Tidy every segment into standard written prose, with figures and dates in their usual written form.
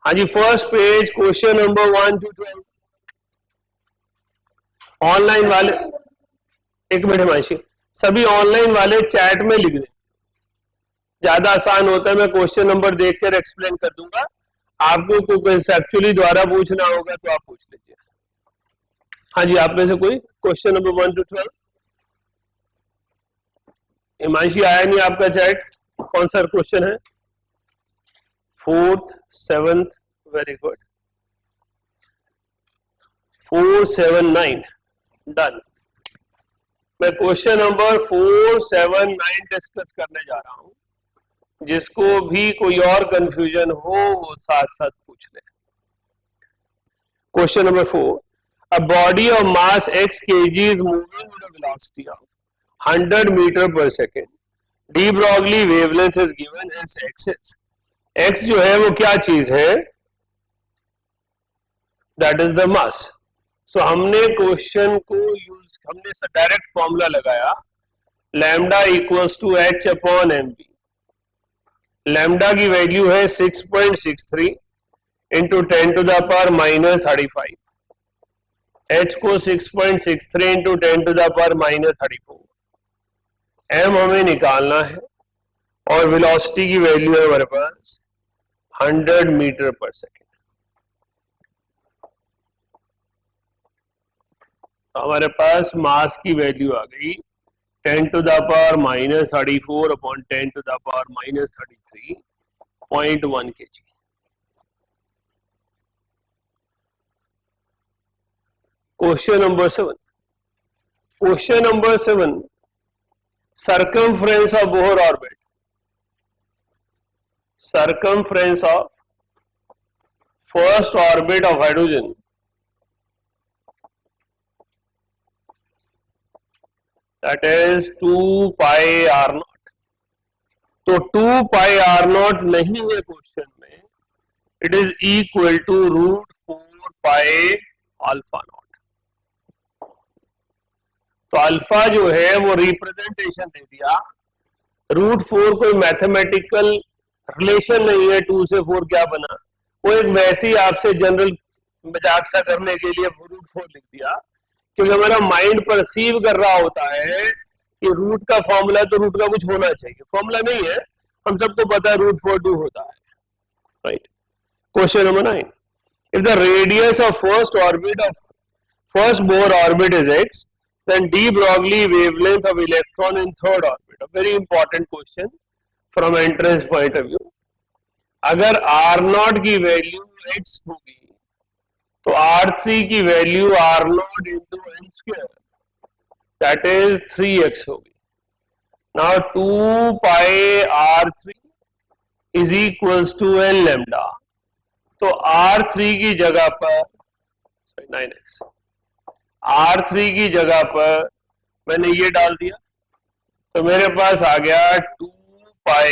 हाँ जी, first page question number 1 to 12। Online वाले एक मिनट हिमांशी, सभी ऑनलाइन वाले चैट में लिख दें, ज्यादा आसान होता है। मैं क्वेश्चन नंबर देखकर एक्सप्लेन कर दूंगा, आपको कोई कंसेप्चुअली द्वारा पूछना होगा तो आप पूछ लीजिए। हाँ जी, आप में से कोई क्वेश्चन नंबर 1 to 12? हिमांशी आया नहीं आपका चैट, कौन सा क्वेश्चन है? 4th 7th, very good. 4 7 9 done. मैं क्वेश्चन नंबर 4 7 9 डिस्कस करने जा रहा हूं, जिसको भी कोई और कंफ्यूजन हो वो साथ साथ पूछ ले। Question number 4, a body of mass x kg is moving with a velocity of 100 meter per second. de Broglie wavelength is given as x is. x जो है वो क्या चीज है? That is the mass. So हमने question को use, हमने direct formula लगाया, lambda equals to H upon M B. Lambda की वैल्यू है 6.63 into 10 to the power minus 35। H को 6.63 into 10 to the power minus 34। M हमें निकालना है और वेलोसिटी की वैल्यू है हमारे पास 100 मीटर पर सेकेंड। हमारे पास मास की वैल्यू आ गई 10 to the power minus 34 upon 10 to the power minus 33.1 kg। Question number 7। Question number 7, circumference of Bohr orbit, circumference of first orbit of hydrogen that is 2 pi r naught। तो 2 pi r naught नहीं है question में, it is equal to √4 pi alpha nought. तो alpha जो है वो representation दे दिया, √4 कोई मैथमेटिकल रिलेशन नहीं है, 2 से 4 क्या बना, वो एक वैसे ही आपसे जनरल मजाक सा करने के लिए √4 लिख दिया, क्योंकि हमारा माइंड परसीव कर रहा होता है कि रूट का फॉर्मूला तो रूट का कुछ होना चाहिए, फॉर्मूला नहीं है, हम सबको पता है √4 होता है, right. Question number 9, if the radius of first orbit of first Bohr orbit is x, then de Broglie wavelength of electron in third orbit, a very important question from entrance point of view। अगर r0 की value x होगी तो r3 की value r0 into n square, that is 3x होगी। now 2 pi r3 is equals to n lambda, तो r3 की जगह पर 9x, R3 की जगह पर मैंने ये डाल दिया, तो मेरे पास आ गया 2 pi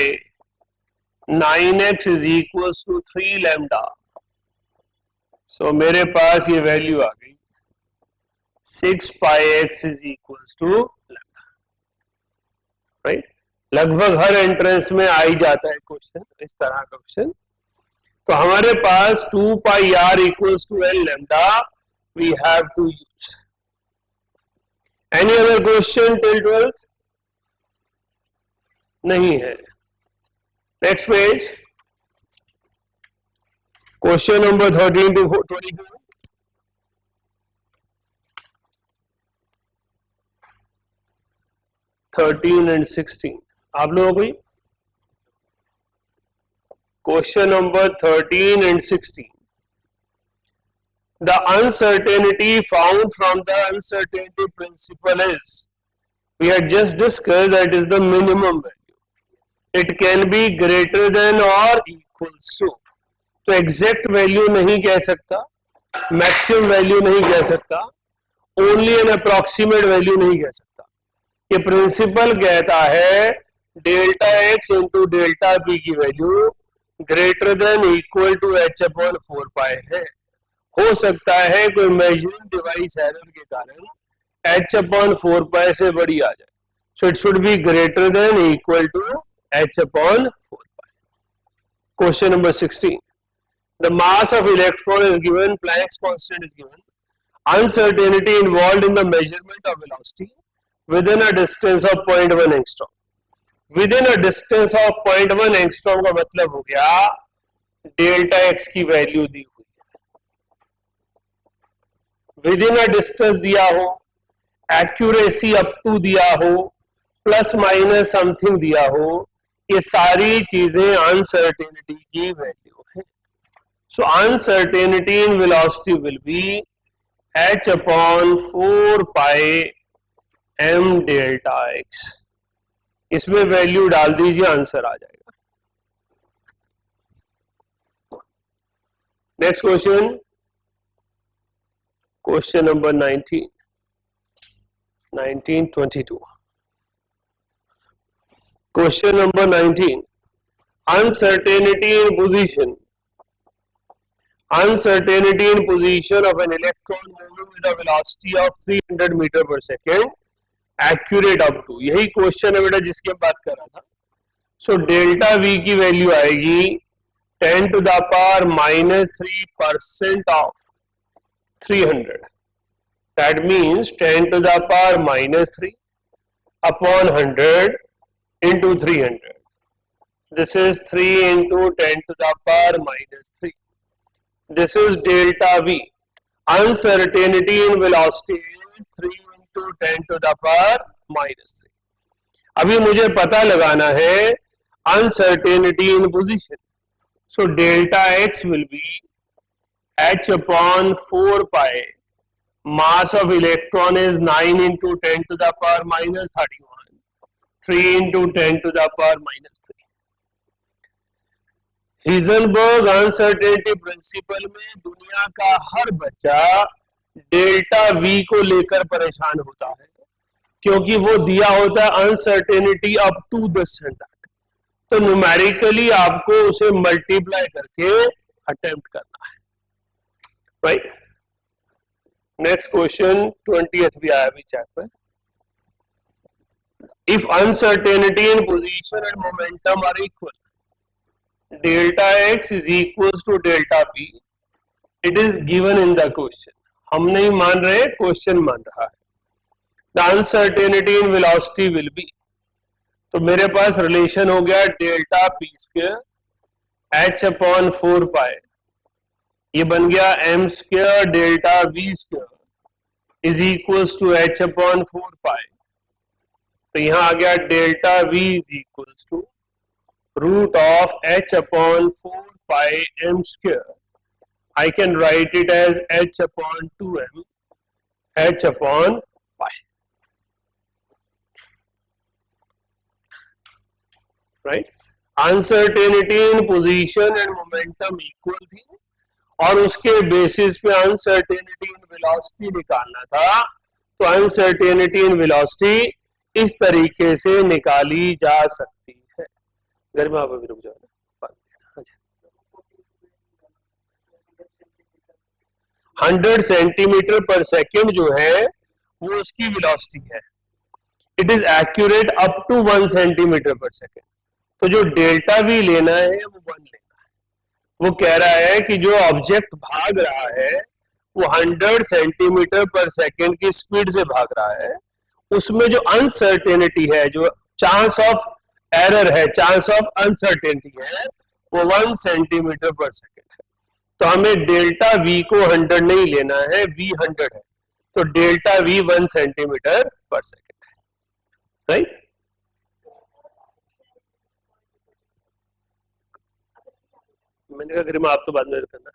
9x is equals to 3 lambda। सो मेरे पास ये वैल्यू आ गई 6 pi x is equals to lambda, right. लगभग हर एंट्रेंस में आ ही जाता है क्वेश्चन, इस तरह का क्वेश्चन। तो हमारे पास 2 pi r equals to n lambda we have to use। Any other question till 12th? नहीं है। Next page, question number 13 to 24। 13 and 16 आप लोगों को question number 13 and 16। The uncertainty found from the uncertainty principle is, we had just discussed that is the minimum value, it can be greater than or equals to। तो exact value नहीं कह सकता, maximum value नहीं कह सकता, only an approximate value नहीं कह सकता। ये प्रिंसिपल कहता है delta x into delta P की value greater than equal to H upon 4 pi है। हो सकता है कोई मेजरिंग डिवाइस एरर के कारण h अपॉन 4 पाई से बड़ी आ जाए, so it should be greater than equal to h upon 4 pi. Question number 16, the mass of electron is given, Planck's constant is given, uncertainty involved in the measurement of velocity within a distance of 0.1 angstrom. Within a distance of 0.1 angstrom का मतलब हो गया delta x की value दी हुई है, within a distance दिया हो, accuracy up to दिया हो, प्लस माइनस समथिंग दिया हो, ये सारी चीजें अनसर्टेनिटी की वैल्यू है. So uncertainty in velocity will be h upon 4 pi m delta x. इसमें वैल्यू डाल दीजिए, आंसर आ जाएगा. Next question, question number 1922. Question number 19. Uncertainty in position. Uncertainty in position of an electron moving with a velocity of 300 meter per second. Accurate up to. यही question है बेटा जिसकी हम बात कर रहा था. सो डेल्टा वी की वैल्यू आएगी 10 to the power -3% of 300. That means 10 to the power -3 upon 100 into 300. This is 3 into 10 to the power -3. This is delta V. Uncertainty in velocity is 3 into 10 to the power -3. अभी मुझे पता लगाना है uncertainty in position. So delta x will be h upon 4 pi. Mass of electron is 9 into 10 to the power -31. 3 into 10 to the power -3. Heisenberg uncertainty principle में दुनिया का हर बच्चा delta we को लेकर परेशान होता है, क्योंकि वो दिया होता है अनसर्टेनिटी अप टू 10 तक. तो न्यूमेरिकली आपको उसे मल्टीप्लाई करके अटेम्प्ट करना है. राइट. नेक्स्ट क्वेश्चन 20th भी आया अभी चैट में. If uncertainty in position and momentum are equal, delta x is equals to delta p. It is given in the question. हम नहीं मान रहे, क्वेश्चन मान रहा है. The uncertainty in velocity will be. तो मेरे पास रिलेशन हो गया delta p square h upon 4 pi, ये बन गया m square delta v square is equals to h upon 4 pi. तो यहां आ गया delta v is equals to root of h upon 4 pi m square. I can write it as h अपॉन 2m h upon pi. Right. Uncertainty in position and momentum equal थी और उसके basis पे uncertainty in velocity निकालना था. तो uncertainty in velocity इस तरीके से निकाली जा सकती है. घर में आप अभी रुक जाओ. 100 सेंटीमीटर पर सेकेंड जो है वो उसकी वेलोसिटी है. It is accurate up to 1 centimetre per second. तो जो डेल्टा वी लेना है वो 1 लेना है. वो कह रहा है कि जो ऑब्जेक्ट भाग रहा है वो 100 सेंटीमीटर पर सेकेंड की स्पीड से भाग रहा है. उसमें जो अनसर्टेनिटी है, जो चांस ऑफ एरर है, चांस ऑफ अनसर्टेनिटी है, वो 1 सेंटीमीटर पर सेकेंड है. तो हमें डेल्टा वी को 100 नहीं लेना है, वी 100 है. तो delta we 1 centimetre per second है. राइट. मैंने कहा गरिमा आप तो बाद में करना.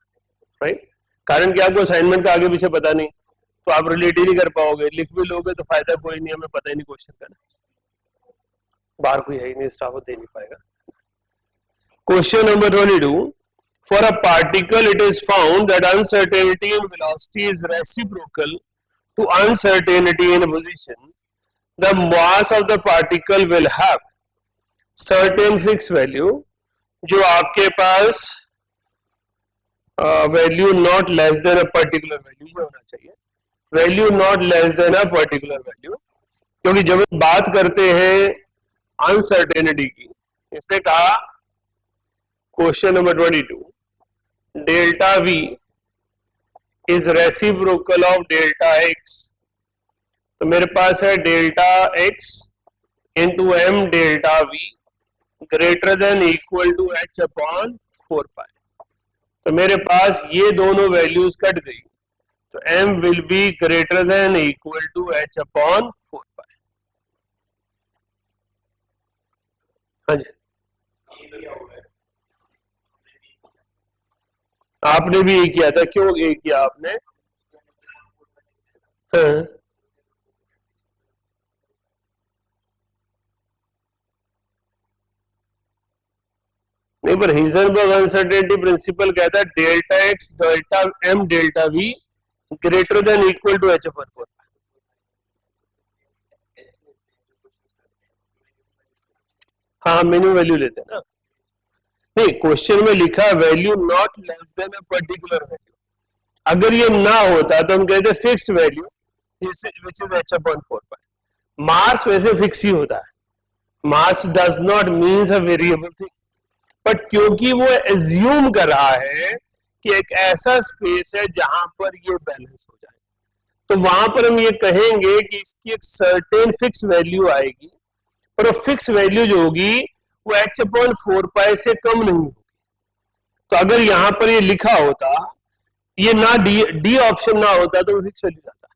राइट. कारण कि आपको असाइनमेंट का आगे पीछे पता नहीं, तो आप रिलेट ही नहीं कर पाओगे. लिख भी लोगे तो फायदा कोई नहीं, हमें पता ही नहीं क्वेश्चन का. बाहर कोई है ही नहीं, स्टाफ दे नहीं पाएगा. Question number 22. For a particle it is found that uncertainty in velocity is reciprocal to uncertainty in position. The mass of the particle will have certain fix value. जो आपके पास value not less than a particular value ये होना चाहिए. Value not less than a particular value. क्योंकि जब हम बात करते हैं अनसर्टेनिटी की, इसने कहा question number 22 delta v is reciprocal of delta x, तो मेरे पास है delta x into m delta v greater than equal to H upon 4 pi. तो मेरे पास ये दोनों वैल्यूज कट गई, तो m will be greater than equal to h upon 4 pi. हाँ जी, आपने भी ये किया था, क्यों ये किया आपने? हाँ। नहीं, पर हिजनबर्ग अनसर्टेनिटी प्रिंसिपल कहता है delta x delta m delta v greater than equal to H upon 4। हाँ, मिनिमम वैल्यू लेते हैं ना। नहीं, क्वेश्चन में लिखा value not less than a particular value, अगर ये ना होता तो हम कहते fixed value which is H upon 4 pi. Mass वैसे फिक्स ही होता है, mass does not means a variable thing, but क्योंकि वो एज्यूम कर रहा है कि एक ऐसा स्पेस है जहां पर ये बैलेंस हो जाए, तो वहां पर हम ये कहेंगे कि इसकी एक सर्टेन फिक्स वैल्यू आएगी, पर वो फिक्स वैल्यू जो होगी वो एच अपॉन 4 पाई से कम नहीं होगी। तो अगर यहां पर ये लिखा होता, ये ना डी ऑप्शन ना होता तो वो फिक्स वैल्यू जाता,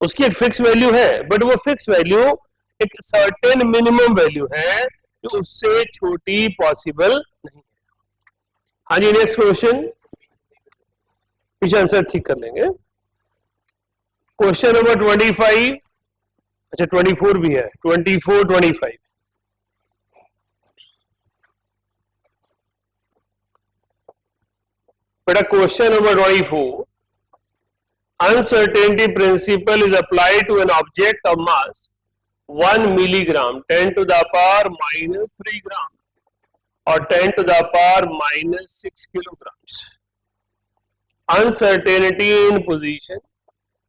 उसकी एक फिक्स वैल्यू है, बट वो फिक्स वैल्यू एक सर्टेन मिनिमम वैल्यू है जो उससे छोटी पॉसिबल नहीं है। हाँ जी, नेक्स्ट क्वेश्चन, पीछे आंसर ठीक कर लेंगे। क्वेश्चन नंबर 25, अच्छा 24 भी है, 24 25। बेटा question number 24, uncertainty principle is applied to an object of mass 1 milligram 10 to the power minus 3 gram or 10 to the power minus 6 kilograms. Uncertainty in position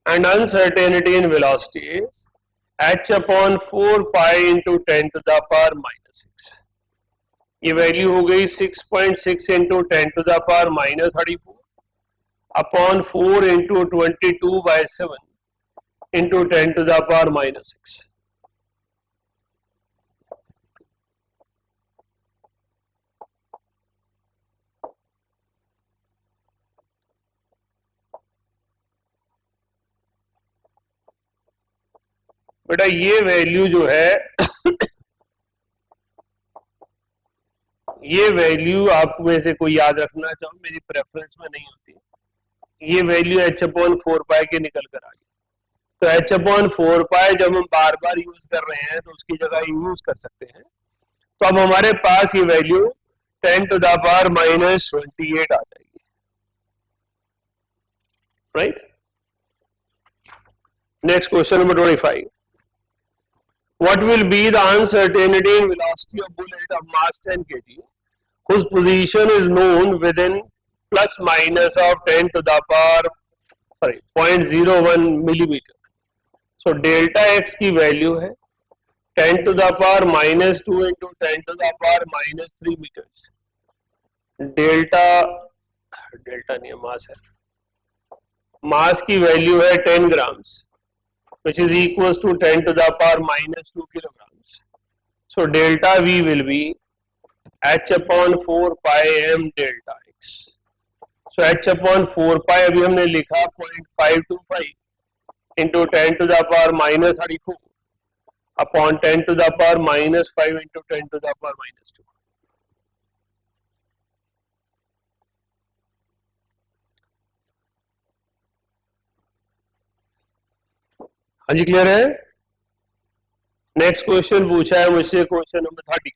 and uncertainty in velocity is h upon 4 pi into 10 to the power minus 6. ये value हो गई 6.6 into 10 to the power minus 34 upon 4 into 22 by 7 into 10 to the power minus 6. बेटा ये value जो है ये value आप में से कोई याद रखना चाहो, मेरी प्रेफरेंस में नहीं होती, ये वैल्यू h अपॉन 4 पाई के निकल कर आ गई। तो h अपॉन 4 पाई जब हम बार बार यूज कर रहे हैं तो उसकी जगह यूज कर सकते हैं, तो अब हमारे पास ये value 10 to the power minus 28 आ जाएगी, right. Next question number 25, what will be the uncertainty in velocity of bullet of mass 10 kg whose position is known within plus minus of 10 to the power 0.01 millimeter. So delta x की value है 10 to the power minus 2 into 10 to the power minus 3 meters. Delta नहीं है, मास है, मास की value है 10 grams which is equals to 10 to the power minus 2 kilograms. So delta V will be h upon 4 pi m delta x. So h upon 4 pi अभी हमने लिखा 0.525 into 10 to the power minus 34 upon 10 to the power minus 5 into 10 to the power minus 2. हाँ जी, clear है। Next question पूछा है मुझसे, question number 30,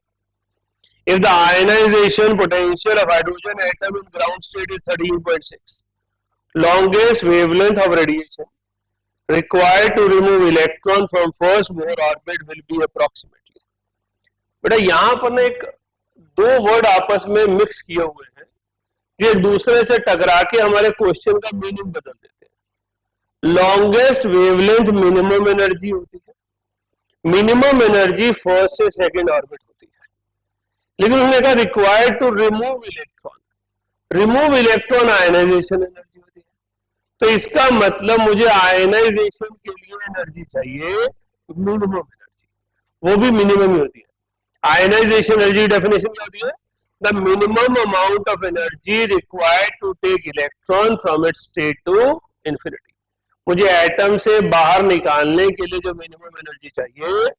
if the ionisation potential of hydrogen atom in ground state is 13.6, longest wavelength of radiation required to remove electron from first Bohr orbit will be approximately. बेटा यहां पर ना एक दो वर्ड आपस में मिक्स किए हुए हैं जो एक दूसरे से टकरा के हमारे क्वेश्चन का मीनिंग बदल देते हैं। लॉन्गेस्ट वेवलेंथ मिनिमम एनर्जी होती है, मिनिमम एनर्जी फर्स्ट से सेकंड ऑर्बिट होती है, लेकिन उन्होंने कहा required to remove electron, remove electron ionization energy होती है। तो इसका मतलब मुझे आयनाइजेशन के लिए एनर्जी चाहिए मिनिमम एनर्जी, वो भी मिनिमम ही होती है। आयनाइजेशन एनर्जी डेफिनेशन क्या होती है? The minimum amount of energy required to take electron from its state to infinity. मुझे एटम से बाहर निकालने के लिए जो मिनिमम एनर्जी चाहिए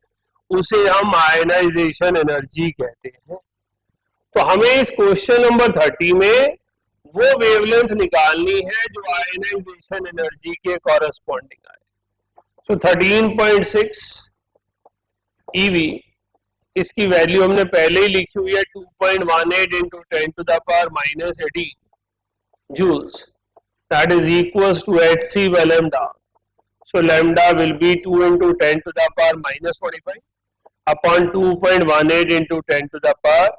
उसे हम आयनाइजेशन एनर्जी कहते हैं। तो हमें इस क्वेश्चन नंबर 30 में वो वेवलेंथ निकालनी है जो आयनाइजेशन एनर्जी के कॉरेस्पॉन्डिंग आए। तो 13.6 EV, इसकी वैल्यू हमने पहले ही लिखी हुई है 2.18 into 10 to the power minus 18 joules, that is equals to hc by lambda. So lambda will be 2 into 10 to the power minus 45 upon 2.18 into 10 to the power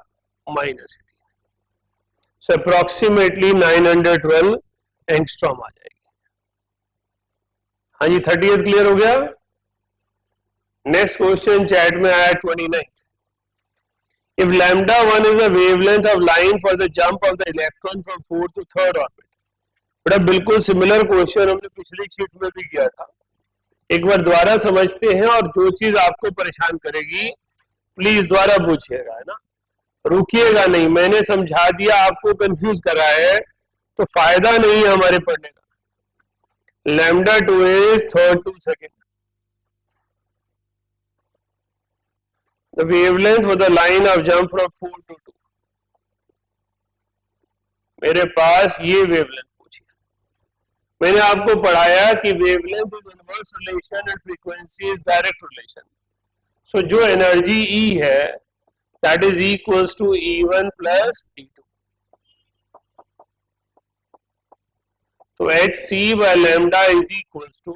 minus 18. So approximately 912 angstrom आ जाएगी। हाँ जी, 30th clear हो गया। Next question chat में आया 29th। If lambda 1 is the wavelength of line for the jump of the electron from 4th to 3rd orbit, बड़ा बिल्कुल similar question हमने पिछली शीट में भी किया था। एक बार दोबारा समझते हैं, और जो चीज आपको परेशान करेगी प्लीज दोबारा पूछिएगा, है ना, रुकिएगा नहीं। मैंने समझा दिया, आपको कंफ्यूज करा है तो फायदा नहीं है हमारे पढ़ने का। Lambda 2 is 3rd to 2nd. The wavelength for the line of jump from 4 to 2. मेरे पास ये वेवलेंथ पूछी। मैंने आपको पढ़ाया कि wavelength is inverse relation and frequency is direct relation. So जो एनर्जी E है that is equals to E1 plus E2. तो hc by lambda is equals to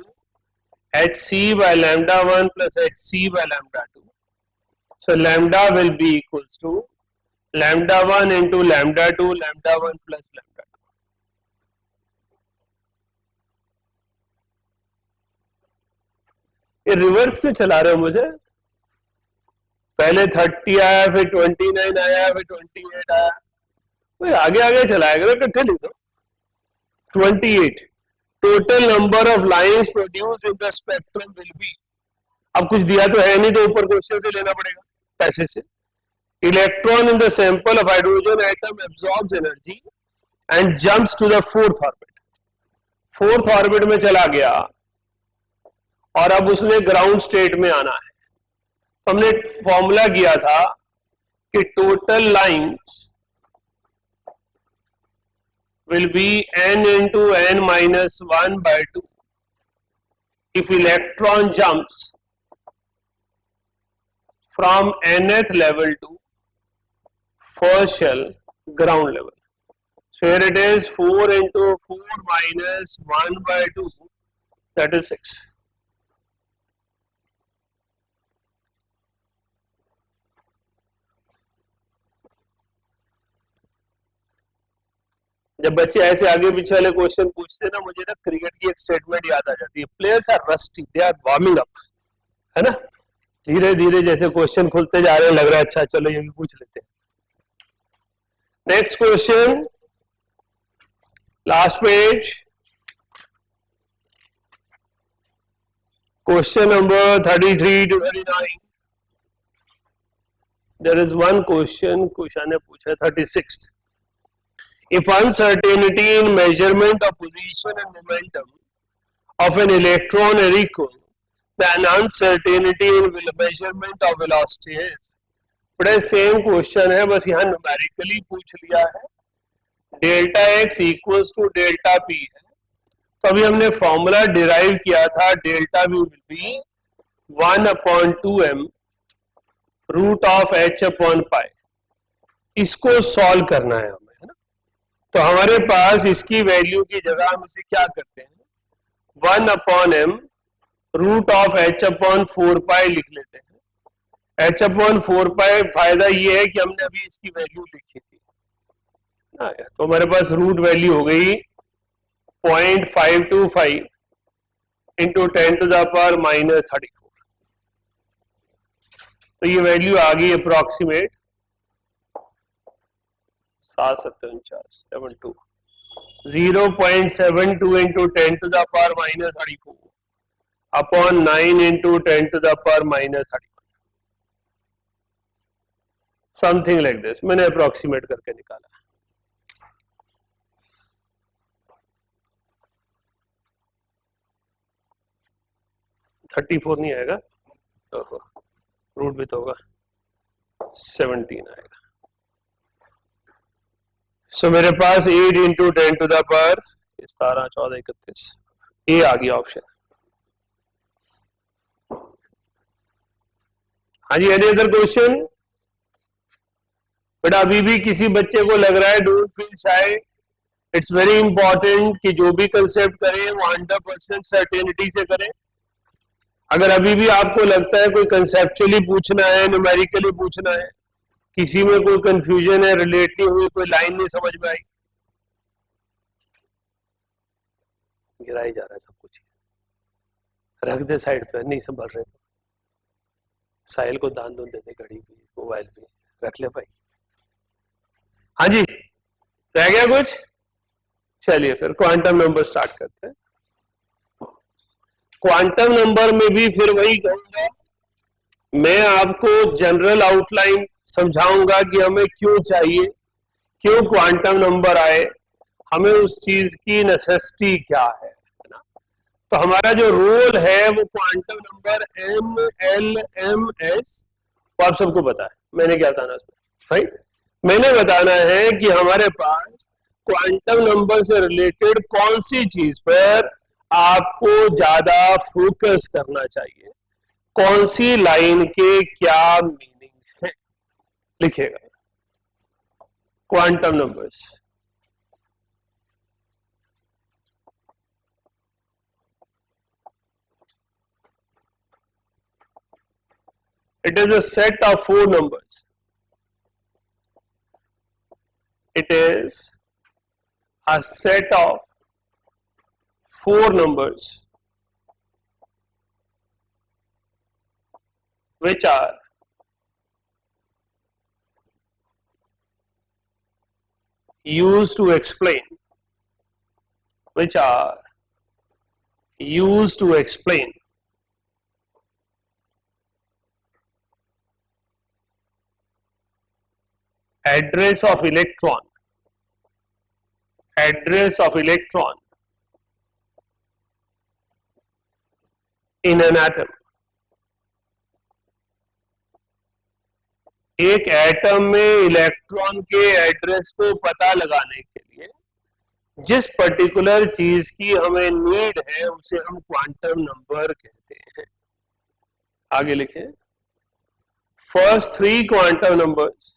hc by lambda 1 plus hc by lambda 2. So lambda will be equals to lambda 1 into lambda 2 lambda 1 plus lambda 2. ये reverse में चला रहे हो मुझे? पहले 30 आया, फिर 29 आया, फिर 28 आया। कोई आगे आगे चलाएगा, इकट्ठे लिख दो। 28 total number of lines produce in the spectrum will be. अब कुछ दिया तो है नहीं, तो ऊपर क्वेश्चन से लेना पड़ेगा पैसे से। Electron in the sample of hydrogen atom absorbs energy and jumps to the 4th orbit. 4th orbit में चला गया और अब उसने ग्राउंड स्टेट में आना है। हमने फॉर्मूला किया था कि total lines will be n into n minus 1 by 2 if electron jumps from nth level to first shell ground level. So here it is 4 into 4 minus 1 by 2, that is 6. जब बच्चे ऐसे आगे पीछे वाले क्वेश्चन पूछते हैं ना, मुझे ना क्रिकेट की एक स्टेटमेंट याद आ जाती है, players are rusty, they are warming up, है ना। धीरे धीरे जैसे क्वेश्चन खुलते जा रहे हैं, लग रहा है अच्छा चलो ये भी पूछ लेते हैं। Next question, last page, question number 33 to 39। There is one question, Kusha ने पूछा 36th। If uncertainty in measurement of position and momentum of an electron are equal, then uncertainty in measurement of velocity is। बड़ा same question है, बस यहाँ numerically पूछ लिया है। Delta x equals to delta p है, तो अभी हमने फॉर्मूला डिराइव किया था, delta v will be 1/2m root of h upon pi. इसको सॉल्व करना है हमें, है ना। तो हमारे पास इसकी वैल्यू की जगह हम इसे क्या करते हैं, 1/m root of h upon 4 pi लिख लेते हैं। h अपॉन 4 पाई फायदा ये है कि हमने अभी इसकी वैल्यू लिखी थी, तो हमारे पास रूट वैल्यू हो गई 0.525 into 10 to the power minus 34। तो ये वैल्यू आ गई approximate 7 72 0.72 into 10 to the power minus 34 upon 9 into 10 to the power minus 31, something like this. मैंने अप्रोक्सीमेट करके निकाला. थर्टी फोर नहीं आएगा, रूट भी तो होगा, 17 आएगा. सो मेरे पास 8 इंटू 10 टू द पावर 17 14 31, ये आ गया ऑप्शन. हाँ जी, एनी अदर क्वेश्चन? बट अभी भी किसी बच्चे को लग रहा है don't feel shy. It's very important कि जो भी कंसेप्ट करें वो 100% सर्टेनिटी से करें. अगर अभी भी आपको लगता है कोई कंसेप्चुअली पूछना है, न्यूमेरिकली पूछना है, किसी में कोई कंफ्यूजन है, रिलेट नहीं हुई, कोई लाइन नहीं समझ में आई, गिराई जा रहा है सब कुछ, रख दे साइड पे. नहीं संभल रहे तो साहिल को दान दून दे दे, घड़ी भी मोबाइल भी रख ले भाई. हाँ जी, रह गया कुछ? चलिए फिर क्वांटम नंबर स्टार्ट करते हैं. क्वांटम नंबर में भी फिर वही कहूंगा, मैं आपको जनरल आउटलाइन समझाऊंगा कि हमें क्यों चाहिए, क्यों क्वांटम नंबर आए, हमें उस चीज की नेसेसिटी क्या है ना. तो हमारा जो रोल है वो quantum number m l m s, वो आप सबको पता है. मैंने क्या बताना उसमें, राइट? मैंने बताना है कि हमारे पास क्वांटम नंबर से रिलेटेड कौन सी चीज पर आपको ज्यादा फोकस करना चाहिए, कौन सी लाइन के क्या मीनिंग है. लिखिएगा quantum numbers. It is a set of 4 numbers. It is a set of 4 numbers which are used to explain, address of electron in an atom. एक एटम में इलेक्ट्रॉन के एड्रेस को पता लगाने के लिए जिस पर्टिकुलर चीज की हमें नीड है उसे हम क्वांटम नंबर कहते हैं. आगे लिखें. First three quantum numbers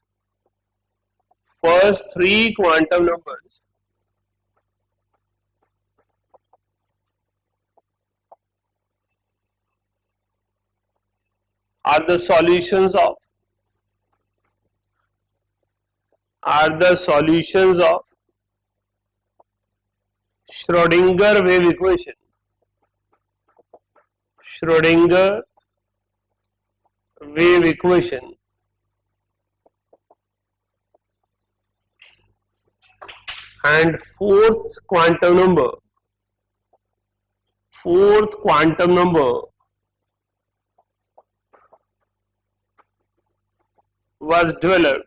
are the solutions of Schrödinger wave equation. And fourth quantum number was developed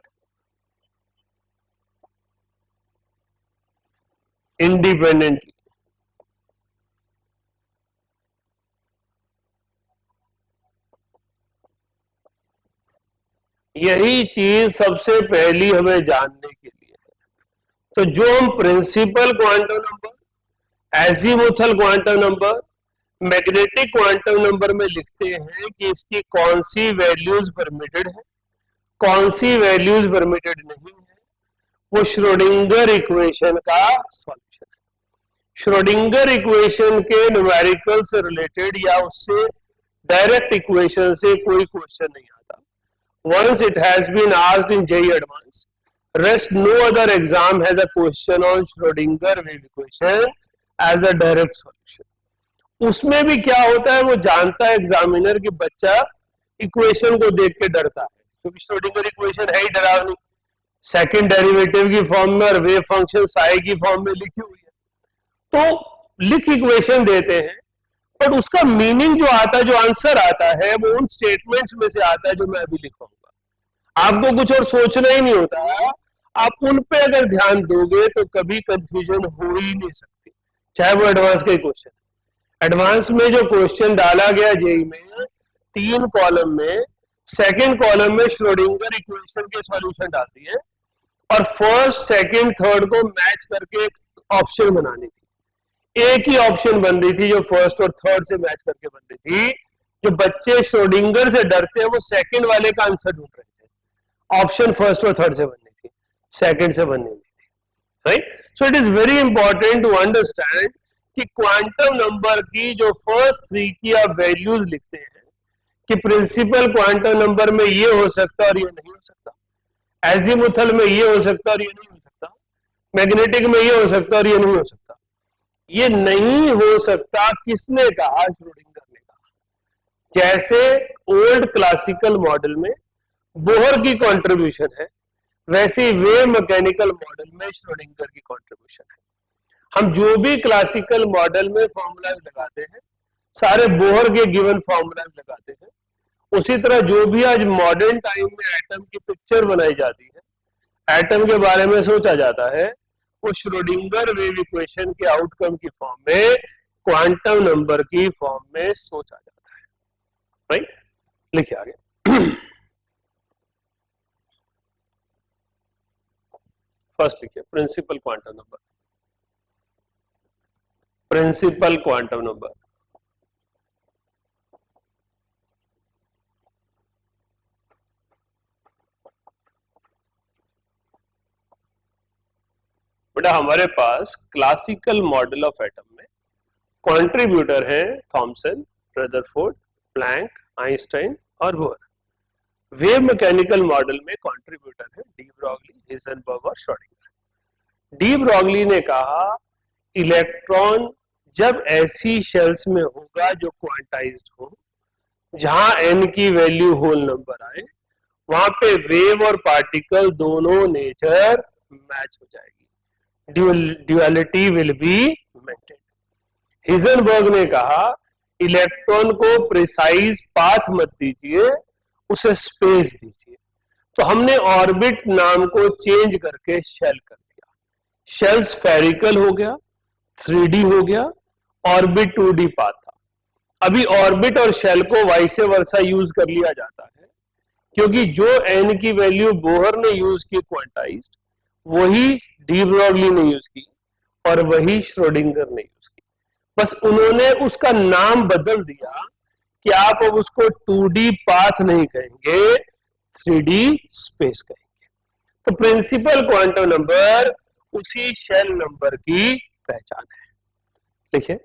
independently. यही चीज सबसे पहली हमें जानने के लिए है. तो जो हम principal quantum number, azimuthal quantum number, magnetic quantum number में लिखते हैं कि इसकी कौन सी वैल्यूज परमिटेड है, कौन सी वैल्यूज परमिटेड नहीं है, वो श्रोडिंगर इक्वेशन का सॉल्यूशन है. श्रोडिंगर इक्वेशन के न्यूमेरिकल से रिलेटेड या उससे डायरेक्ट इक्वेशन से कोई क्वेश्चन नहीं आता. Once it has been asked in JEE Advanced, rest no other exam has a question on Schrödinger wave equation as a direct solution. उसमें भी क्या होता है, वो जानता है एग्जामिनर कि बच्चा इक्वेशन को देख के डरता है, क्योंकि श्रोडिंगर इक्वेशन है ही डरावनी. सेकंड डेरिवेटिव की फॉर्म में और वेव फंक्शन साई की फॉर्म में लिखी हुई है। तो लिख इक्वेशन देते हैं, बट उसका मीनिंग जो आता है, जो आंसर आता है, वो उन स्टेटमेंट्स में से आता है जो मैं अभी लिखूंगा। आपको कुछ और सोचना ही नहीं होता, आप उन पे अगर ध्यान दोगे तो कभी कंफ्यूजन हो ही नहीं सकती, चाहे वो एडवांस का क्वेश्चन। एडवांस में जो क्वेश्चन डाला गया जेई में, 3 कॉलम में, सेकंड कॉलम में श्रोडिंगर इक्वेशन के सॉल्यूशन डाल दिए और फर्स्ट सेकंड थर्ड को मैच करके एक ऑप्शन बनानी थी। एक ही ऑप्शन बन रही थी जो फर्स्ट और थर्ड से मैच करके बन रही थी। जो बच्चे श्रोडिंगर से डरते हैं वो सेकंड वाले का आंसर ढूंढ रहे थे। ऑप्शन फर्स्ट और थर्ड से बननी थी, सेकंड से बननी नहीं थी, right. So it is very important to understand कि क्वांटम नंबर की जो फर्स्ट 3 की आप वैल्यूज लिखते हैं कि प्रिंसिपल क्वांटम नंबर में ये हो सकता और ये नहीं हो सकता, एजीमुथल में ये हो सकता और ये नहीं हो सकता, मैग्नेटिक में ये हो सकता और ये नहीं हो सकता। ये नहीं हो सकता किसने कहा? श्रोडिंगर ने कहा। जैसे ओल्ड क्लासिकल मॉडल में बोहर की कंट्रीब्यूशन है, वैसे वेव मैकेनिकल मॉडल में श्रोडिंगर की कंट्रीब्यूशन है। हम जो भी क्लासिकल मॉडल में फॉर्मूलाज लगाते हैं सारे बोहर के गिवन फॉर्मूलाज लगाते हैं। उसी तरह जो भी आज मॉडर्न टाइम में एटम की पिक्चर बनाई जाती है, एटम के बारे में सोचा जाता है, वो श्रोडिंगर वेव इक्वेशन के आउटकम की फॉर्म में, क्वांटम नंबर की फॉर्म में सोचा जाता है, राइट। लिखिए आगे। फर्स्ट लिखिए principal quantum number. Principal quantum number बेटा हमारे पास क्लासिकल मॉडल ऑफ एटम में कंट्रीब्यूटर है थॉमसन, रदरफोर्ड, प्लैंक, आइंस्टाइन और बोहर। वेव मैकेनिकल मॉडल में कंट्रीब्यूटर है डी ब्रॉगली, हिसेनबर्ग और श्रोडिंगर। डी ब्रॉगली ने कहा इलेक्ट्रॉन जब ऐसी शेल्स में होगा जो क्वांटाइज्ड हो, जहां n की वैल्यू होल नंबर आए, वहां पे वेव और पार्टिकल दोनों नेचर मैच हो जाएगी, ड्यूअलिटी विल बी मेंटेन। हिसेनबर्ग ने कहा इलेक्ट्रॉन को प्रिसाइज पाथ मत दीजिए, उसे स्पेस दीजिए। तो हमने ऑर्बिट नाम को चेंज करके शेल कर दिया। शेल स्फेरिकल हो गया, 3D हो गया, ऑर्बिट 2D पाथ था। अभी ऑर्बिट और शेल को वाइसे वर्सा यूज कर लिया जाता है, क्योंकि जो n की वैल्यू बोहर ने यूज की क्वांटाइज्ड, वही डी ब्रॉगली ने यूज की और वही श्रोडिंगर ने यूज की। बस उन्होंने उसका नाम बदल दिया कि आप अब उसको 2D पाथ नहीं कहेंगे, 3D स्पेस कहेंगे। तो प्रिंसिपल क्वांटम नंबर उसी शेल नंबर की पहचान है। देखिए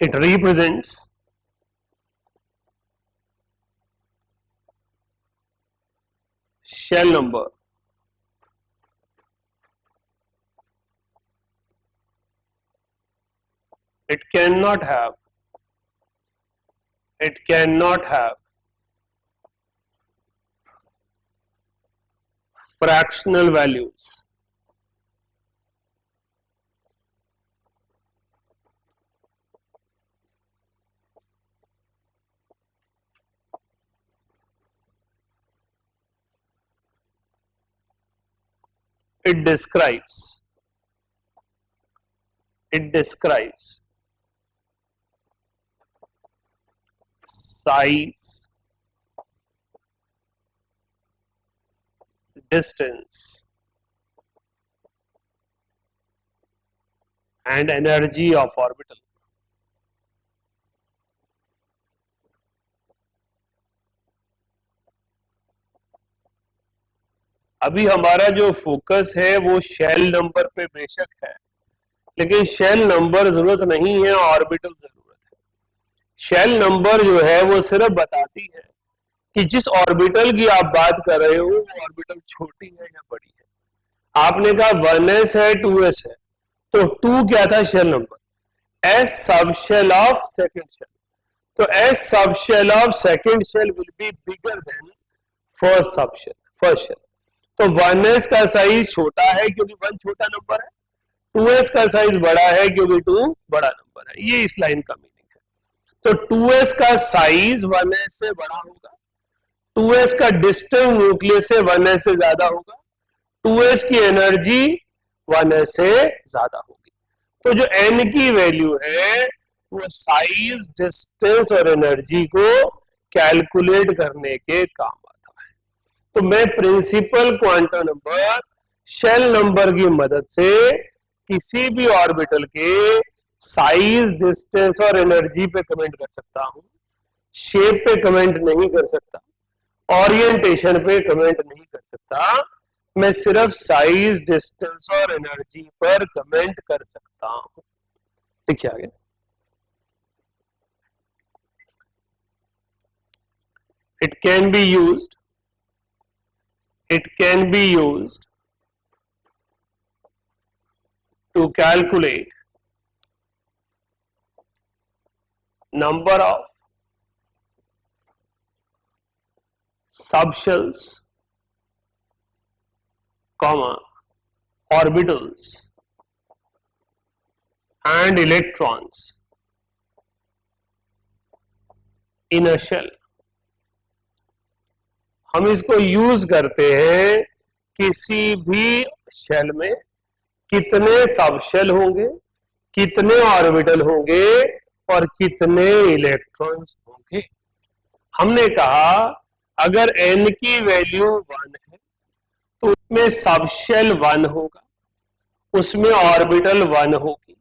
it represents shell number it cannot have fractional values. It describes size, distance and energy of orbital. अभी हमारा जो फोकस है वो शेल नंबर पे बेशक है, लेकिन शेल नंबर जरूरत नहीं है, ऑर्बिटल जरूरत है। शेल नंबर जो है वो सिर्फ बताती है कि जिस ऑर्बिटल की आप बात कर रहे हो वो ऑर्बिटल छोटी है या बड़ी है। आपने कहा 1s है, 2s है, तो 2 क्या था? Shell number. s subshell of second shell, तो s subshell of second shell will be bigger than first subshell. First shell. तो 1s का साइज छोटा है क्योंकि 1 छोटा नंबर है, 2s का साइज बड़ा है क्योंकि 2 बड़ा नंबर है। ये इस लाइन का मीनिंग है। तो 2s का साइज 1s से बड़ा होगा, 2s का डिस्टेंस न्यूक्लियस से 1s से ज्यादा होगा, 2s की एनर्जी 1s से ज्यादा होगी। तो जो n की वैल्यू है वो साइज, डिस्टेंस और एनर्जी को कैलकुलेट करने के काम आता है। तो मैं principal quantum number shell number की मदद से किसी भी ऑर्बिटल के साइज, डिस्टेंस और एनर्जी पे कमेंट कर सकता हूं, शेप पे कमेंट नहीं कर सकता, ओरिएंटेशन पे कमेंट नहीं कर सकता, मैं सिर्फ साइज, डिस्टेंस और एनर्जी पर कमेंट कर सकता हूं। ठीक है आगे। It can be used to calculate number of subshells, orbitals and electrons in a shell। हम इसको यूज करते हैं किसी भी शेल में कितने सब शेल होंगे, कितने ऑर्बिटल होंगे और कितने इलेक्ट्रॉन्स होंगे। हमने कहा अगर n की वैल्यू 1 है तो उसमें सब शेल 1 होगा, उसमें ऑर्बिटल 1 होगी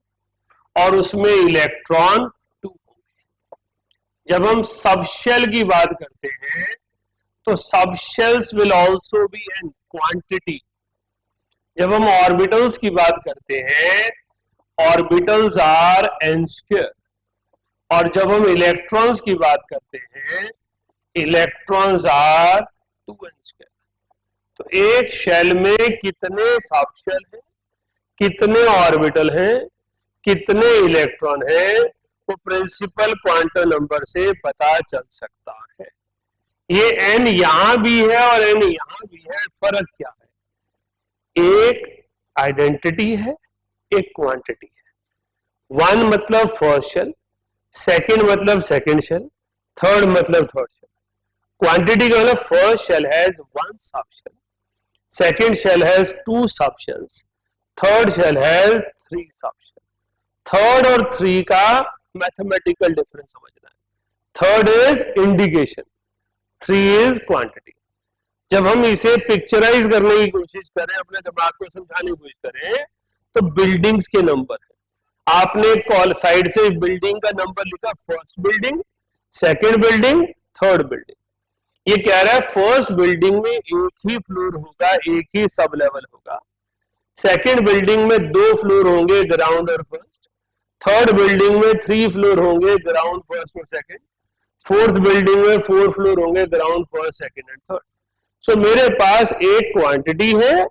और उसमें इलेक्ट्रॉन 2 होंगे। जब हम सब शेल की बात करते हैं तो सब shells will also be n quantity. जब हम ऑर्बिटल्स की बात करते हैं ऑर्बिटल्स आर एन स्क्वायर, और जब हम इलेक्ट्रॉन्स की बात करते हैं इलेक्ट्रॉन्स आर 2n स्क्वायर। तो एक शेल में कितने सब शेल हैं, कितने ऑर्बिटल हैं, कितने इलेक्ट्रॉन हैं, वो प्रिंसिपल क्वांटम नंबर से पता चल सकता है। ये n यहां भी है और n यहां भी है, फर्क क्या है? एक आइडेंटिटी है, एक क्वांटिटी है। 1 मतलब फर्स्ट शेल, सेकंड मतलब सेकंड शेल, थर्ड मतलब थर्ड शेल। क्वांटिटी का मतलब फर्स्ट शेल हैज 1 सब शेल, सेकंड शेल हैज 2 सब शेल्स, थर्ड शेल हैज 3 सब शेल। थर्ड और 3 का मैथमेटिकल डिफरेंस समझना है। Third is indication, 3 is quantity. जब हम इसे पिक्चराइज करने की कोशिश करें, अपने दिमाग को समझाने की कोशिश करें, तो बिल्डिंग्स के नंबर है। आपने कॉल साइड से बिल्डिंग का नंबर लिखा, first building, second building, third building. ये कह रहा है फर्स्ट बिल्डिंग में एक ही फ्लोर होगा, एक ही सब लेवल होगा। सेकंड बिल्डिंग में 2 फ्लोर होंगे, ग्राउंड और फर्स्ट। थर्ड बिल्डिंग में 3 फ्लोर होंगे, ग्राउंड, फर्स्ट और सेकंड। फोर्थ बिल्डिंग में 4 फ्लोर होंगे, ground, first, second and third. So मेरे पास एक क्वांटिटी है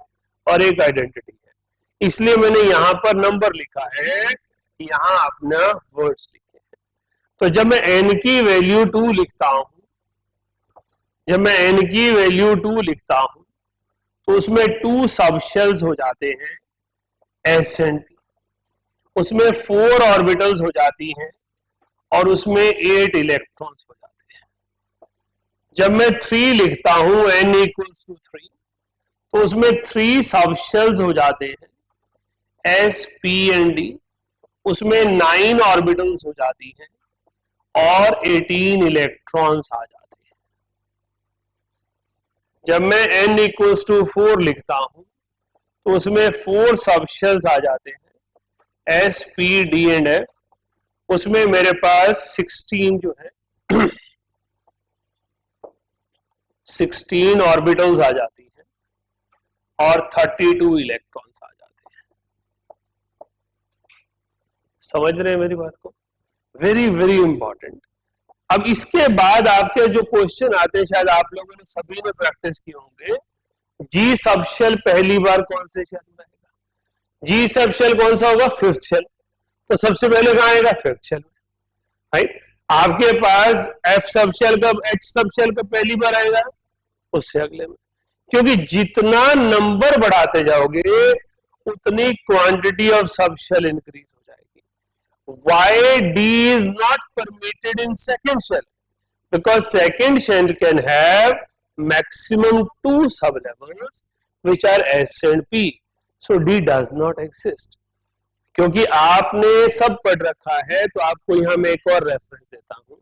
और एक आइडेंटिटी है, इसलिए मैंने यहां पर नंबर लिखा है, यहां अपना वर्ड्स लिखे हैं। तो जब मैं n की वैल्यू 2 लिखता हूं, जब मैं n की वैल्यू 2 लिखता हूं तो उसमें 2 सब शेल्स हो जाते हैं s एंड p, उसमें 4 ऑर्बिटल्स हो जाती हैं और उसमें 8 इलेक्ट्रॉन्स हो जाते हैं। जब मैं 3 लिखता हूं n इक्वल्स टू 3 तो उसमें 3 सब शेल्स हो जाते हैं s, p एंड d, उसमें 9 ऑर्बिटल्स हो जाती हैं और 18 इलेक्ट्रॉन्स आ जाते हैं। जब मैं n इक्वल्स टू 4 लिखता हूं तो उसमें 4 सब शेल्स आ जाते हैं s, p, d and f, उसमें मेरे पास 16 जो है 16 ऑर्बिटल्स आ जाती हैं और 32 इलेक्ट्रॉन्स आ जाते हैं। समझ रहे हैं मेरी बात को? Very very important. अब इसके बाद आपके जो क्वेश्चन आते हैं, शायद आप लोगों ने सभी ने प्रैक्टिस किए होंगे, जी सब शेल पहली बार कौन से शेल में आएगा? जी सब शेल कौन सा होगा? Fifth shell. तो सबसे पहले कहां आएगा? फिफ्थ शेल में, राइट। आपके पास एफ सब शेल कब, एच सब शेल कब पहली बार आएगा? उससे अगले में। क्योंकि जितना नंबर बढ़ाते जाओगे उतनी quantity of sub shell increase हो जाएगी. Why D is not permitted in second shell? Because second shell can have maximum 2 sublevels which are S and P. So D does not exist. क्योंकि आपने सब पढ़ रखा है तो आपको यहां मैं एक और रेफरेंस देता हूं.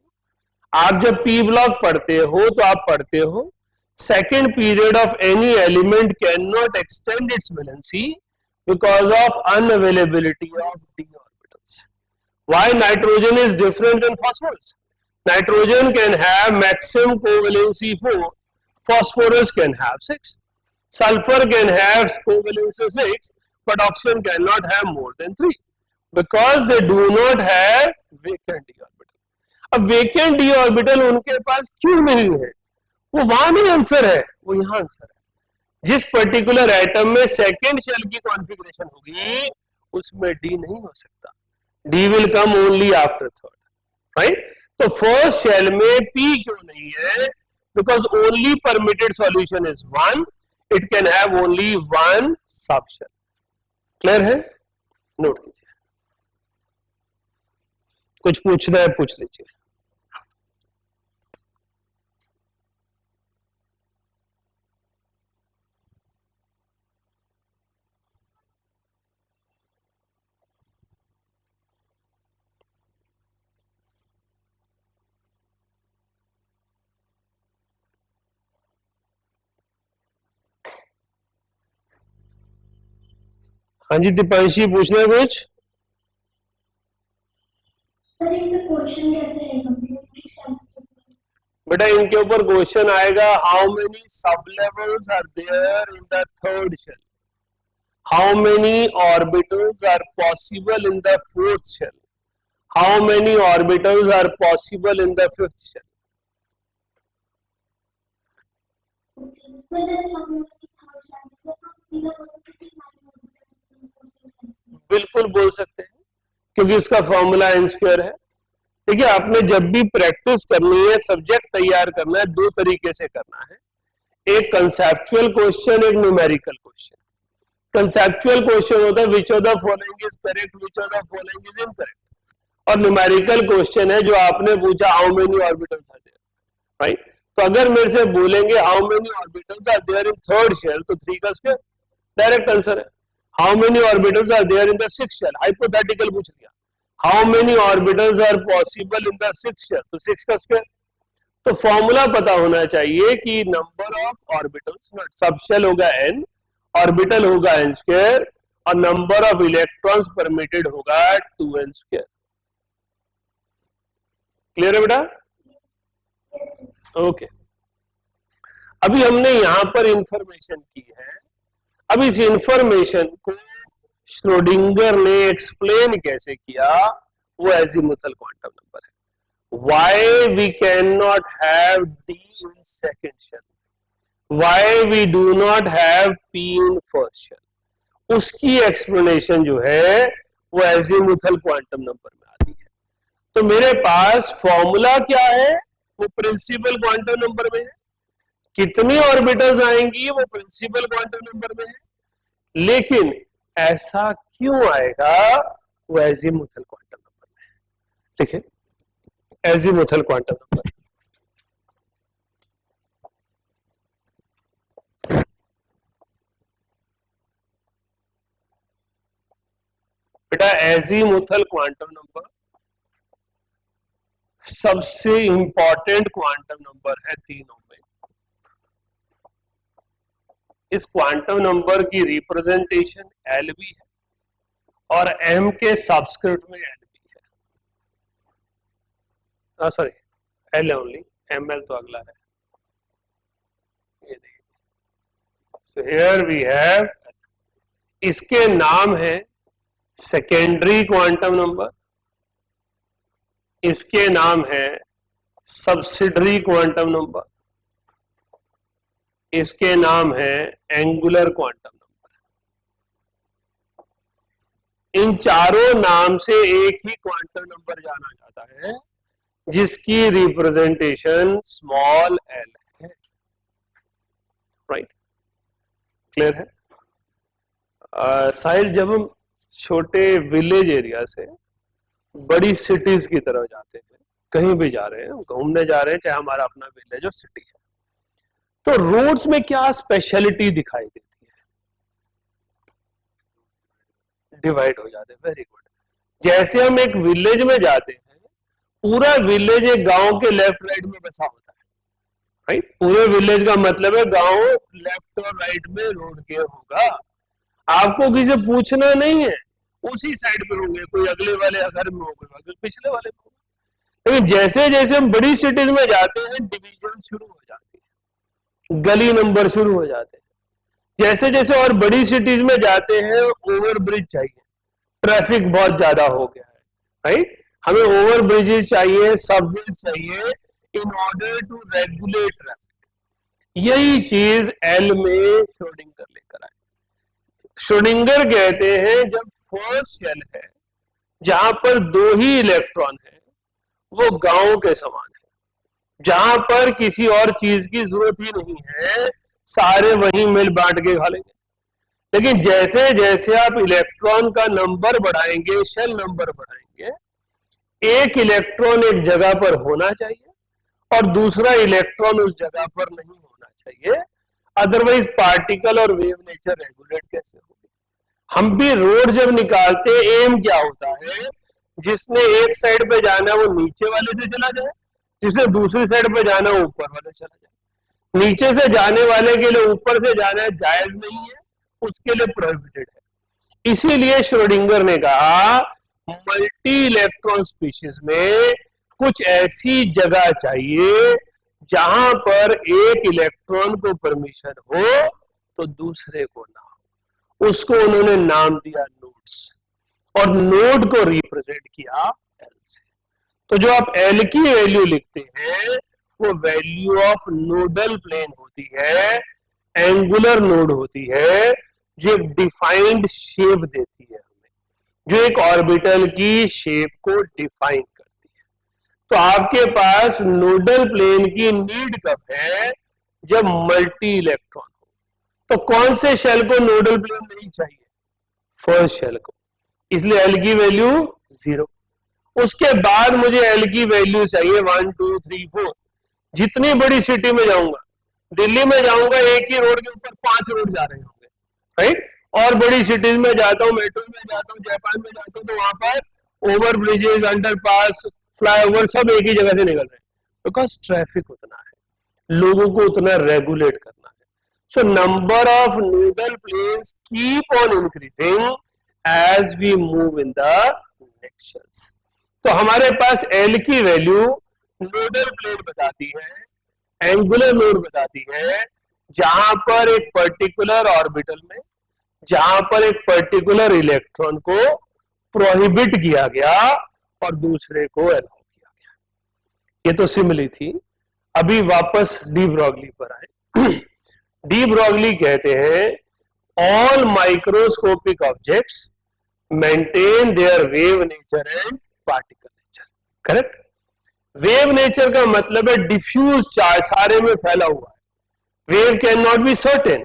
आप जब P ब्लॉक पढ़ते हो तो आप पढ़ते हो second period of any element cannot extend its valency because of unavailability of D orbitals. Why nitrogen is different than phosphorus? Nitrogen can have maximum covalency 4, phosphorus can have 6, sulfur can have covalency 6, but oxygen cannot have more than 3 because they do not have vacant d orbital. अब vacant d orbital उनके पास क्यों नहीं है? वो वहां नहीं answer है, वो यहां आंसर है. जिस पर्टिकुलर एटम में सेकेंड शेल की कॉन्फ़िगरेशन होगी उसमें डी नहीं हो सकता. D will come only after third. Right? तो फर्स्ट शेल में पी क्यों नहीं है? Because only permitted solution is one. It can have only one sub shell. Clear है? नोट कीजिए. कुछ पूछना है पूछ लीजिए. हाँ जी दीपांशी पूछना है कुछ? सर इनका क्वेश्चन कैसे आएगा? बेटा इनके ऊपर क्वेश्चन आएगा how many sub levels are there in the third shell, how many orbitals are possible in the fourth shell, how many orbitals are possible in the fifth shell. बिल्कुल बोल सकते हैं क्योंकि इसका फॉर्मूला n स्क्वायर है. देखिए आपने जब भी प्रैक्टिस करनी है, सब्जेक्ट तैयार करना है, दो तरीके से करना है. एक कंसेप्चुअल क्वेश्चन, एक न्यूमेरिकल क्वेश्चन. कंसेप्चुअल क्वेश्चन होता है which of the following is correct, which of the following is incorrect. और न्यूमेरिकल क्वेश्चन है जो आपने पूछा how many orbitals are there. Right? तो अगर मेरे से बोलेंगे how many orbitals are there in third shell तो 3 का स्क्वायर डायरेक्ट आंसर है. How many orbitals are there in the sixth shell, hypothetical पूछ लिया. How many orbitals are possible in the sixth shell तो 6 का स्क्वायर. तो formula पता होना चाहिए कि number of orbitals, sub shell होगा n, ऑर्बिटल होगा n स्क्वायर और नंबर ऑफ इलेक्ट्रॉन्स परमिटेड होगा 2n स्क्वायर. क्लियर है बेटा? ओके. अभी हमने यहां पर इंफॉर्मेशन की है. अब इस इंफॉर्मेशन को श्रोडिंगर ने एक्सप्लेन कैसे किया, वो एजीमुथल क्वांटम नंबर है. Why we cannot have D in second shell? Why we do not have P in first shell? उसकी एक्सप्लेनेशन जो है वो एजीमुथल क्वांटम नंबर में आती है. तो मेरे पास फॉर्मूला क्या है? वो प्रिंसिपल क्वांटम नंबर में है. कितनी ऑर्बिटल्स आएंगी वो प्रिंसिपल क्वांटम नंबर में है. लेकिन ऐसा क्यों आएगा? वो एजीमुथल क्वांटम नंबर में है. ठीक है? Azimuthal quantum number. बेटा एजीमुथल क्वांटम नंबर सबसे इंपॉर्टेंट क्वांटम नंबर है तीनों में. इस क्वांटम नंबर की रिप्रेजेंटेशन एल भी है और एम के सबस्क्रिप्ट में एल भी है. Sorry l only, m l तो अगला है. ये देखिए. सो हियर वी हैव, इसके नाम है सेकेंडरी क्वांटम नंबर, इसके नाम है सब्सिडरी क्वांटम नंबर, इसके नाम है एंगुलर क्वांटम नंबर. इन चारों नाम से एक ही क्वांटम नंबर जाना जाता है जिसकी रिप्रेजेंटेशन स्मॉल एल है. राइट? क्लियर है? साहिल, जब हम छोटे विलेज एरिया से बड़ी सिटीज की तरफ जाते हैं, कहीं भी जा रहे हैं, घूमने जा रहे हैं, चाहे हमारा अपना विलेज और सिटी है, तो रोड्स में क्या स्पेशलिटी दिखाई देती है? डिवाइड हो जाते हैं। Very good. जैसे हम एक विलेज में जाते हैं, पूरा विलेज एक गांव के लेफ्ट राइट में बसा होता है, राइट? पूरे विलेज का मतलब है गांव लेफ्ट और राइट में रोड के होगा। आपको किसी से पूछना नहीं है, उसी साइड पे होंगे, कोई अगले वाले घर में होगा, कोई पिछले वाले में होगा। लेकिन जैसे जैसे हम बड़ी सिटीज में जाते हैं, डिवीजन शुरू हो जाती है, गली नंबर शुरू हो जाते हैं। जैसे जैसे और बड़ी सिटीज में जाते हैं, ओवर ब्रिज चाहिए, ट्रैफिक बहुत ज्यादा हो गया है, राइट? हमें ओवर ब्रिजेस चाहिए, सबवेज चाहिए, in order to regulate traffic. यही चीज एल में श्रोडिंगर लेकर आए। श्रोडिंगर कहते हैं जब फर्स्ट शेल है जहां पर दो ही इलेक्ट्रॉन है, वो गांव के समान है, जहां पर किसी और चीज की जरूरत ही नहीं है, सारे वहीं मिल बांट के खा लेंगे। लेकिन जैसे जैसे आप इलेक्ट्रॉन का नंबर बढ़ाएंगे, शेल नंबर बढ़ाएंगे, एक इलेक्ट्रॉन एक जगह पर होना चाहिए और दूसरा इलेक्ट्रॉन उस जगह पर नहीं होना चाहिए, अदरवाइज पार्टिकल और वेव नेचर रेगुलेट कैसे होगी? हम भी रोड जब निकालते, एम क्या होता है? जिसने एक साइड पे जाना है वो नीचे वाले से चला जाए, जिसने दूसरी साइड पे जाना है ऊपर वाले चला जाए। नीचे से जाने वाले के लिए ऊपर से जाना है जायज नहीं है, उसके लिए प्रोहिबिटेड है। इसीलिए श्रोडिंगर ने कहा मल्टी इलेक्ट्रॉन स्पीशीज में कुछ ऐसी जगह चाहिए जहां पर एक इलेक्ट्रॉन को परमिशन हो तो दूसरे को ना हो। उसको उन्होंने नाम दिया नोड्स, और नोड को रिप्रेजेंट किया एल से। तो जो आप एल की वैल्यू लिखते हैं वो वैल्यू ऑफ नोडल प्लेन होती है, एंगुलर नोड होती है, जो एक डिफाइंड शेप देती है हमें, जो एक ऑर्बिटल की शेप को डिफाइन करती है। तो आपके पास नोडल प्लेन की नीड कब है? जब मल्टी इलेक्ट्रॉन हो। तो कौन से शेल को नोडल प्लेन नहीं चाहिए? फर्स्ट शेल को। इसलिए एल की वैल्यू 0। उसके बाद मुझे एल की वैल्यू चाहिए 1 2 3 4। जितनी बड़ी सिटी में जाऊंगा, दिल्ली में जाऊंगा, एक ही रोड के ऊपर 5 रोड जा रहे होंगे, राइट? और बड़ी सिटीज में जाता हूं, मेट्रो में जाता हूं, जापान में जाता हूं, तो वहां पर ओवर ब्रिजेस, अंडरपास, फ्लाईओवर सब एक ही जगह से निकल रहे हैं, बिकॉज ट्रैफिक उतना है, लोगों को उतना रेगुलेट करना है। So number of nodal planes keep on increasing as we move in the next shells. तो हमारे पास एल की वैल्यू नोडल प्लेन बताती है, एंगुलर नोड बताती है, जहां पर एक पर्टिकुलर ऑर्बिटल में, जहां पर एक पर्टिकुलर इलेक्ट्रॉन को प्रोहिबिट किया गया और दूसरे को अलाउ किया गया। ये तो सिमिली थी। अभी वापस डी ब्रॉगली पर आए। डी ब्रॉगली कहते हैं all microscopic objects maintain their wave nature and particle nature. Correct? Wave nature का मतलब है डिफ्यूज चार्ज, सारे में फैला हुआ है। Wave can not be certain.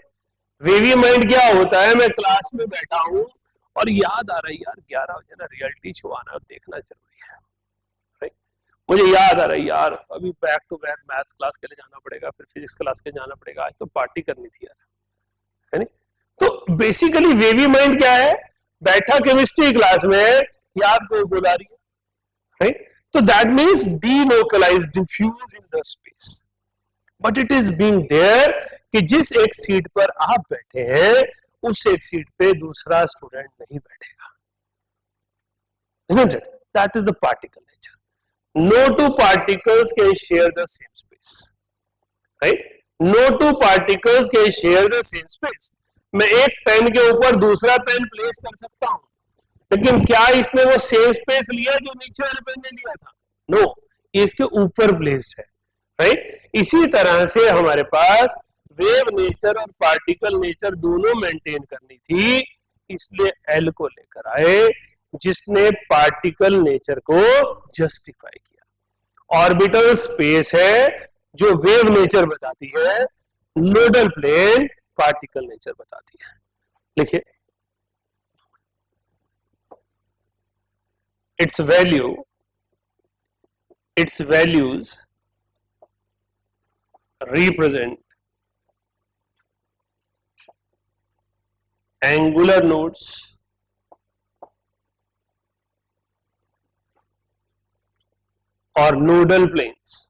Wavy mind क्या होता है? मैं क्लास में बैठा हूं और याद आ रहा है यार 11 बजे ना रियलिटी शो आना, देखना जरूरी है, राइट? मुझे याद आ रहा है यार अभी back to back maths class के लिए जाना पड़ेगा, फिर फिजिक्स क्लास के जाना पड़ेगा, आज तो पार्टी करनी थी यार, है नहीं? तो बेसिकली वेवी माइंड क्या है? बैठा केमिस्ट्री क्लास में, याद को बुला रही है, राइट? तो that means delocalized, diffuse in the space, but it is being there कि जिस एक सीट पर आप बैठे हैं उस एक सीट पे दूसरा स्टूडेंट नहीं बैठेगा। Isn't it? That is the particle nature. No two particles can share the same space, right? No two particles can share the same space. मैं एक पेन के ऊपर दूसरा पेन प्लेस कर सकता हूं, लेकिन क्या इसने वो सेम स्पेस लिया जो नीचे वाले पेन ने लिया था? नो, ये इसके ऊपर प्लेस्ड है, राइट? इसी तरह से हमारे पास वेव नेचर और पार्टिकल नेचर दोनों मेंटेन करनी थी, इसलिए एल को लेकर आए, जिसने पार्टिकल नेचर को जस्टिफाई किया। ऑर्बिटल स्पेस है जो वेव नेचर बताती है, नोडल प्लेन पार्टिकल नेचर बताती है। लिखिए, its values represent angular nodes or nodal planes.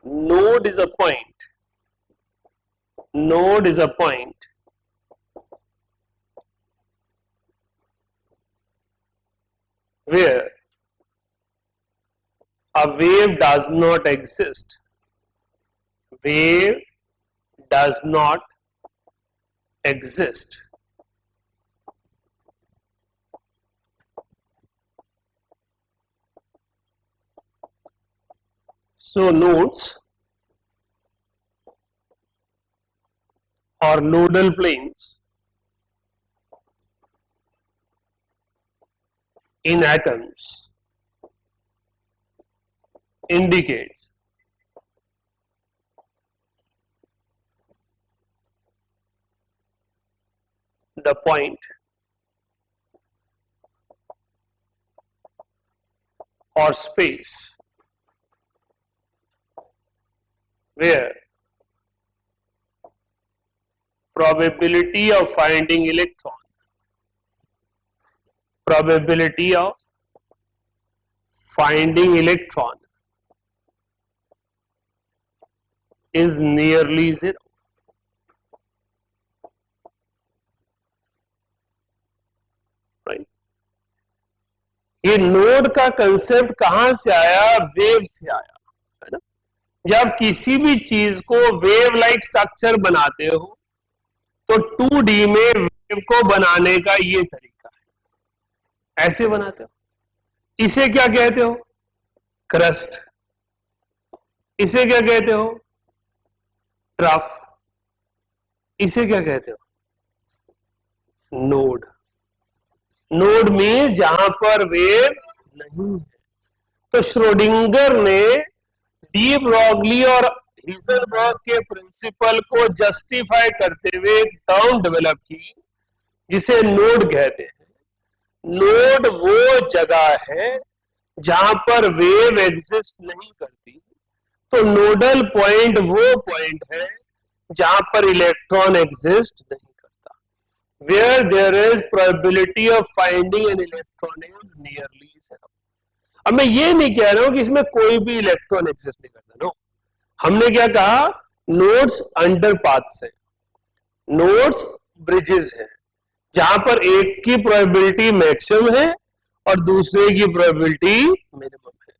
Node is a point where a wave does not exist. Wave does not exist. So nodes or nodal planes in atoms indicates the point or space where probability of finding electron is nearly zero. Right? ये node का concept कहां से आया? Wave से आया, है ना। जब किसी भी चीज को वेव लाइक स्ट्रक्चर बनाते हो तो 2D में वेव को बनाने का ये तरीका है, ऐसे बनाते हो। इसे क्या कहते हो? क्रस्ट। इसे क्या कहते हो? ट्रफ। इसे क्या कहते हो? नोड। नोड मीन्स जहां पर वेव नहीं है। तो श्रोडिंगर ने डी ब्रॉगली और हिजनबर्ग के प्रिंसिपल को जस्टिफाई करते हुए एक टर्म डेवलप की जिसे नोड कहते हैं। नोड वो जगह है जहां पर वेव एग्जिस्ट नहीं करती। तो नोडल पॉइंट वो पॉइंट है जहां पर इलेक्ट्रॉन एग्जिस्ट नहीं करता। Where there is probability of finding an electron is nearly zero। अब मैं ये नहीं कह रहा हूं कि इसमें कोई भी इलेक्ट्रॉन एग्जिस्ट नहीं करता। नो, हमने क्या कहा? नोड्स अंडर पाथ्स है, नोड्स ब्रिजेस है, जहां पर एक की प्रोबेबिलिटी मैक्सिमम है और दूसरे की प्रोबेबिलिटी मिनिमम है।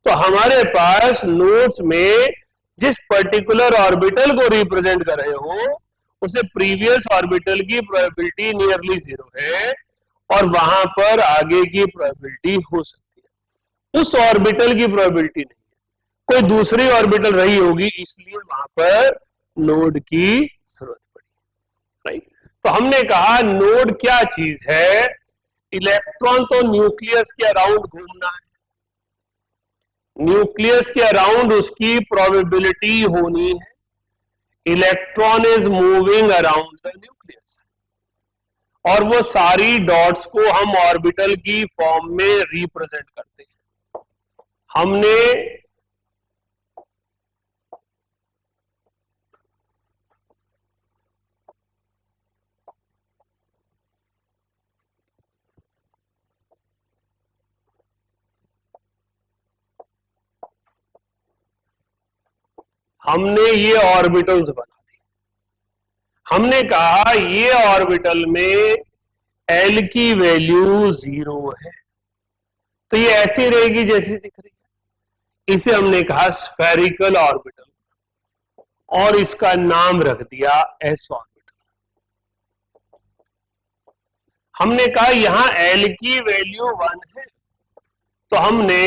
तो हमारे पास नोड्स में जिस पर्टिकुलर ऑर्बिटल को रिप्रेजेंट कर रहे हो उसे प्रीवियस ऑर्बिटल की प्रोबेबिलिटी नियरली zero है और वहां पर आगे की प्रोबेबिलिटी हो सकती है। उस ऑर्बिटल की प्रोबेबिलिटी नहीं है, कोई दूसरी ऑर्बिटल रही होगी, इसलिए वहां पर नोड की जरूरत पड़ी। राइट? तो हमने कहा नोड क्या चीज है? इलेक्ट्रॉन तो न्यूक्लियस के अराउंड घूमना है, न्यूक्लियस के अराउंड उसकी प्रोबेबिलिटी होनी है। Electron is moving around the nucleus और वो सारी डॉट्स को हम ऑर्बिटल की फॉर्म में रिप्रेजेंट करते हैं। हमने ये ऑर्बिटल्स बना दी। हमने कहा ये ऑर्बिटल में एल की वैल्यू 0 है, तो ये ऐसी रहेगी जैसी दिख रही है। इसे हमने कहा स्फेरिकल ऑर्बिटल और इसका नाम रख दिया एस ऑर्बिटल। हमने कहा यहां एल की वैल्यू 1 है, तो हमने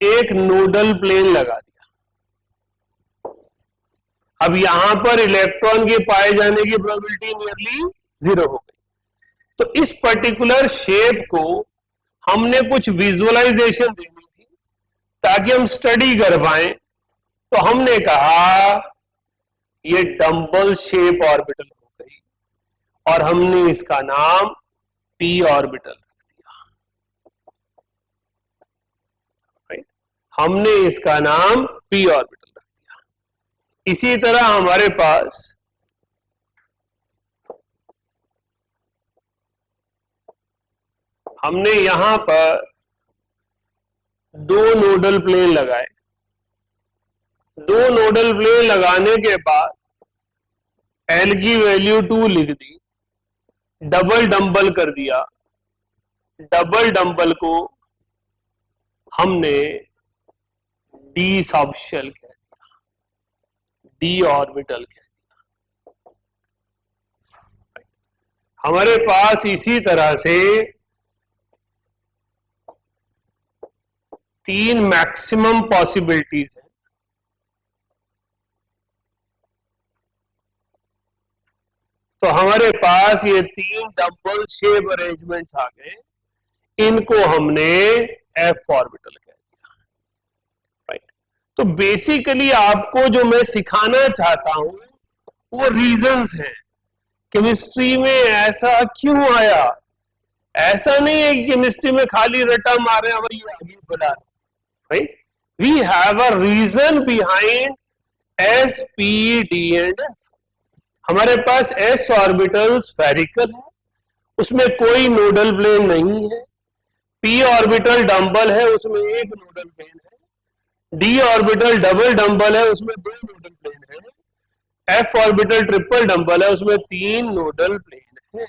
एक नोडल प्लेन लगा दिया। अब यहां पर इलेक्ट्रॉन के पाए जाने की प्रोबेबिलिटी नियरली 0 हो गई। तो इस पर्टिकुलर शेप को हमने कुछ विजुअलाइजेशन देनी थी ताकि हम स्टडी कर पाए। तो हमने कहा ये डंबल शेप ऑर्बिटल हो गई और हमने इसका नाम पी ऑर्बिटल रख दिया। राइट, हमने इसका नाम पी ऑर्बिटल रख दिया। इसी तरह हमारे पास हमने यहां पर दो नोडल प्लेन लगाए। दो नोडल प्लेन लगाने के बाद एल की वैल्यू 2 लिख दी, डबल डंबल कर दिया। डबल डंबल को हमने डी सब शेल कह दिया, डी ऑर्बिटल कह दिया। हमारे पास इसी तरह से तीन मैक्सिमम पॉसिबिलिटीज हैं। तो हमारे पास ये तीन डबल शेप अरेंजमेंट्स आ गए, इनको हमने एफ ऑर्बिटल कह दिया। राइट, तो बेसिकली आपको जो मैं सिखाना चाहता हूं वो रीजंस हैं केमिस्ट्री में ऐसा क्यों आया। ऐसा नहीं है कि केमिस्ट्री में खाली रटा मारे वही आगे बढ़ा। Right, we have a reason behind s p d and f. हमारे पास एस ऑर्बिटल स्फेरिकल है, उसमें कोई नोडल प्लेन नहीं है। पी ऑर्बिटल डंबल है, उसमें एक नोडल प्लेन है। डी ऑर्बिटल डबल डंबल है, उसमें दो नोडल प्लेन है। एफ ऑर्बिटल ट्रिपल डंबल है, उसमें तीन नोडल प्लेन है।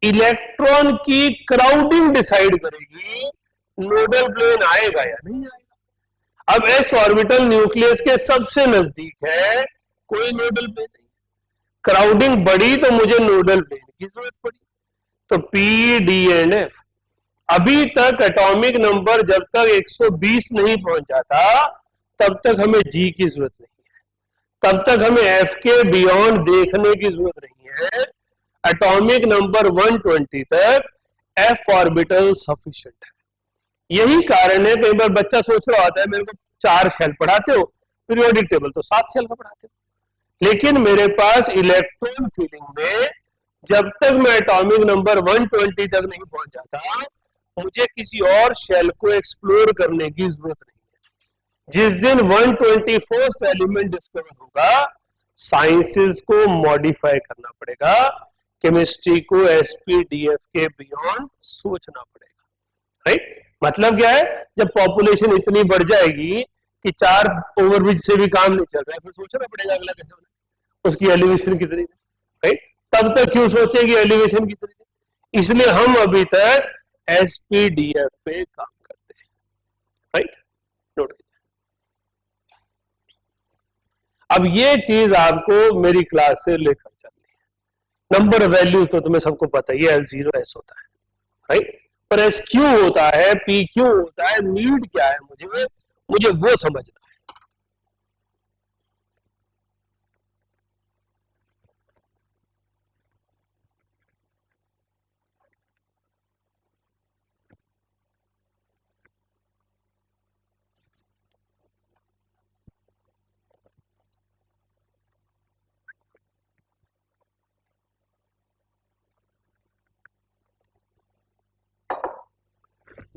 इलेक्ट्रॉन की क्राउडिंग डिसाइड करेगी नोडल प्लेन आएगा या नहीं आएगा। अब एस ऑर्बिटल न्यूक्लियस के सबसे नजदीक है, कोई नोडल प्लेन नहीं। क्राउडिंग बढ़ी तो मुझे नोडल प्लेन की जरूरत पड़ी। तो पी डी एंड एफ, अभी तक एटॉमिक नंबर जब तक 120 नहीं पहुंच जाता तब तक हमें जी की जरूरत नहीं है, तब तक हमें एफ के बियॉन्ड देखने की जरूरत नहीं है। एटॉमिक नंबर 120 तक एफ ऑर्बिटल सफिशिएंट है। यही कारण है कई बार बच्चा सोच रहा होता है मेरे को 4 शेल पढ़ाते हो, पीरियोडिक टेबल तो 7 शेल का पढ़ाते हो, लेकिन मेरे पास इलेक्ट्रॉन फीलिंग में जब तक मैं एटॉमिक नंबर 120 तक नहीं पहुंच जाता मुझे किसी और शेल को एक्सप्लोर करने की जरूरत नहीं है। जिस दिन 121st एलिमेंट डिस्कवर होगा साइंसेस को मॉडिफाई करना पड़ेगा, केमिस्ट्री को एसपीडीएफ के बियॉन्ड सोचना पड़ेगा। राइट, मतलब क्या है, जब पॉपुलेशन इतनी बढ़ जाएगी कि 4 ओवरब्रिज से भी काम नहीं चल रहा है, फिर सोचना पड़ेगा अगला कैसे होना, उसकी एलिवेशन कितनी है। राइट, तब तक क्यों सोचेंगे एलिवेशन कितनी है। इसलिए हम अभी तक एसपीडीएफ पे काम करते हैं। राइट, नोट कीजिए। अब ये चीज आपको मेरी क्लास से लेकर चलनी है। नंबर वैल्यूज तो तुम्हें सबको पता ही है, L0 S होता है। राइट, पर एस क्यों होता है, पी क्यों होता है, नीड क्या है, मुझे वो समझना है।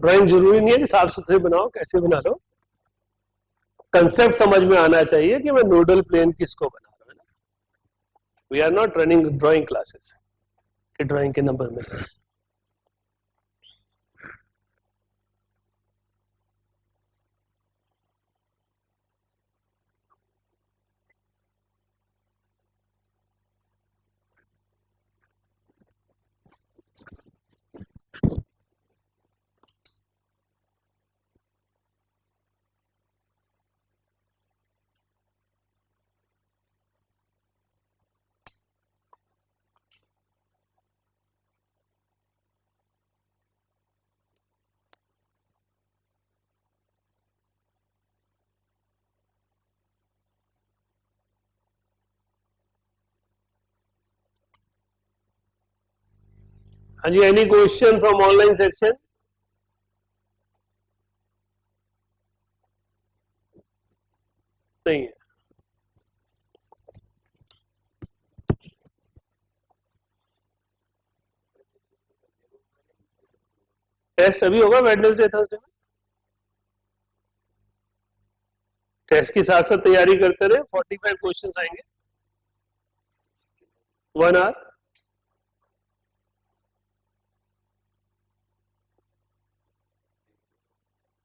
ड्राइंग जरूरी नहीं है कि साफ सुथरे बनाओ, कैसे बना लो, कंसेप्ट समझ में आना चाहिए कि मैं नोडल प्लेन किसको बना रहा हूं। We are not running drawing classes कि ड्राइंग के नंबर में। हाँ जी, any question from online section? Test अभी होगा वेडनेसडे थर्सडे में? टेस्ट के साथ साथ तैयारी करते रहे, 45 क्वेश्चंस आएंगे 1 आवर।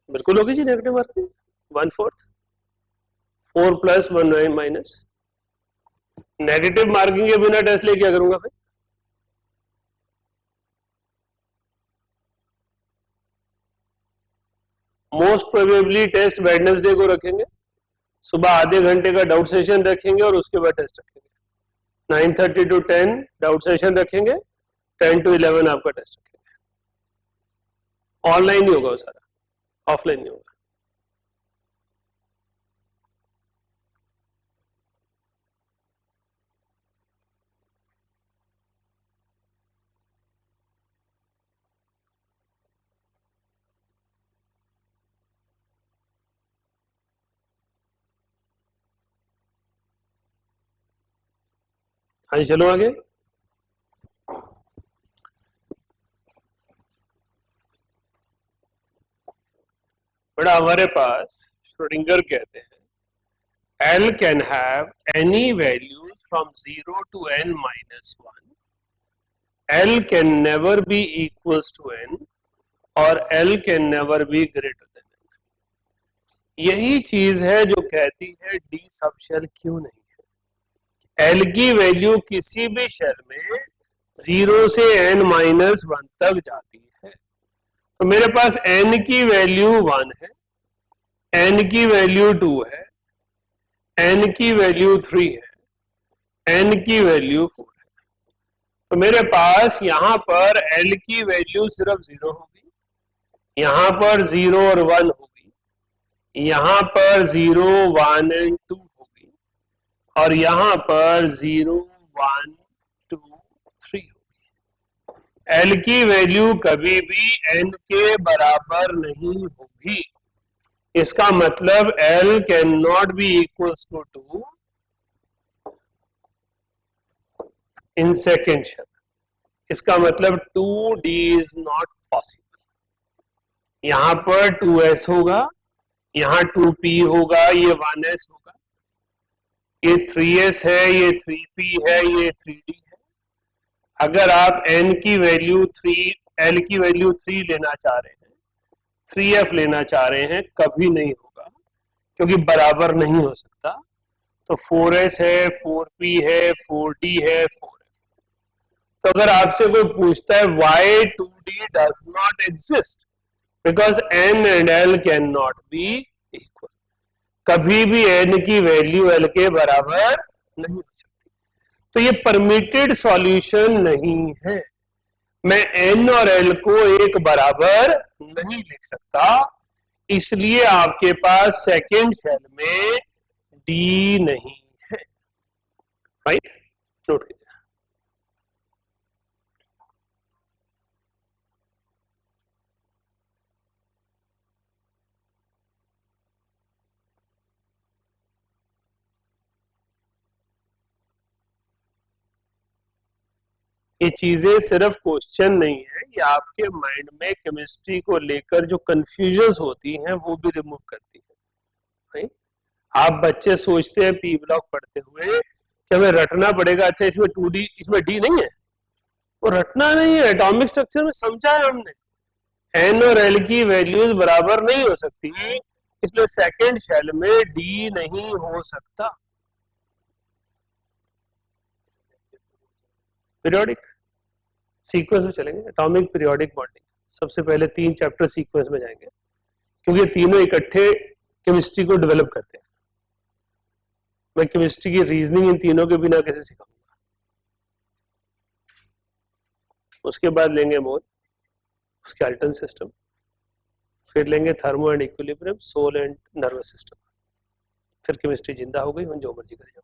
बिल्कुल होगी जी negative marking, 1/4, 4 + 1 minus. Negative marking के बिना टेस्ट ले क्या करूंगा फिर? मोस्ट प्रोबेबली टेस्ट वेडनेसडे को रखेंगे, सुबह आधे घंटे का डाउट सेशन रखेंगे और उसके बाद टेस्ट रखेंगे। 9:30 to 10 डाउट सेशन रखेंगे, 10 to 11 आपका टेस्ट रखेंगे। ऑनलाइन नहीं होगा वो सारा, ऑफलाइन नहीं होगा। हाँ जी, चलो आगे। बड़ा हमारे पास श्रोडिंगर कहते हैं L can have any values from 0 to n minus 1. L can never be equals to n और L can never be greater than n। यही चीज है जो कहती है D सब शेल क्यों नहीं है। L की वैल्यू किसी भी शेल में 0 से n माइनस 1 तक जाती है। तो मेरे पास n की वैल्यू 1 है, n की वैल्यू 2 है, n की वैल्यू 3 है, n की वैल्यू 4 है। तो मेरे पास यहां पर L की वैल्यू सिर्फ 0 होगी, यहां पर 0 और 1 होगी, यहां पर 0, 1 एंड 2 होगी, और यहां पर 0, 1, 2, 3 होगी। L की वैल्यू कभी भी n के बराबर नहीं होगी। इसका मतलब L can not be equals to 2 in second shell. इसका मतलब 2D इज नॉट पॉसिबल। यहां पर 2s होगा, यहां 2p होगा, ये 1s होगा, ये 3s है, ये 3p है, ये 3d है। अगर आप n की वैल्यू 3, L की वैल्यू 3 लेना चाह रहे हैं, 3f लेना चाह रहे हैं, कभी नहीं होगा, क्योंकि बराबर नहीं हो सकता। तो 4s है, 4p है, 4d है, 4f। तो अगर आपसे कोई पूछता है why 2d does not exist, because n and L can not B equal. कभी भी n की वैल्यू L के बराबर नहीं हो सकती। तो ये परमिटेड सॉल्यूशन नहीं है। मैं n और L को एक बराबर नहीं लिख सकता, इसलिए आपके पास सेकेंड शेल में D नहीं है। राइट, नोट कीजिए। ये चीजें सिर्फ क्वेश्चन नहीं है, ये आपके माइंड में केमिस्ट्री को लेकर जो कंफ्यूजन होती हैं वो भी रिमूव करती है। राइट, आप बच्चे सोचते हैं पी ब्लॉक पढ़ते हुए कि हमें रटना पड़ेगा, अच्छा इसमें 2D, इसमें D नहीं है। वो रटना नहीं है, एटॉमिक स्ट्रक्चर में समझा है हमने, N और L की वैल्यूज बराबर नहीं हो सकती, इसलिए सेकेंड शेल में D नहीं हो सकता। पीरियोडिक सीक्वेंस में चलेंगे, एटॉमिक पीरियोडिक बॉन्डिंग, सबसे पहले 3 चैप्टर सीक्वेंस में जाएंगे, क्योंकि तीनों इकट्ठे केमिस्ट्री को डेवलप करते हैं। मैं केमिस्ट्री की रीजनिंग इन तीनों के बिना कैसे सिखाऊंगा। उसके बाद लेंगे मोल, स्केलेटन सिस्टम, फिर लेंगे thermo and equilibrium, soul and nervous system. फिर केमिस्ट्री जिंदा हो गई, हम जो मर्जी कर जाओ।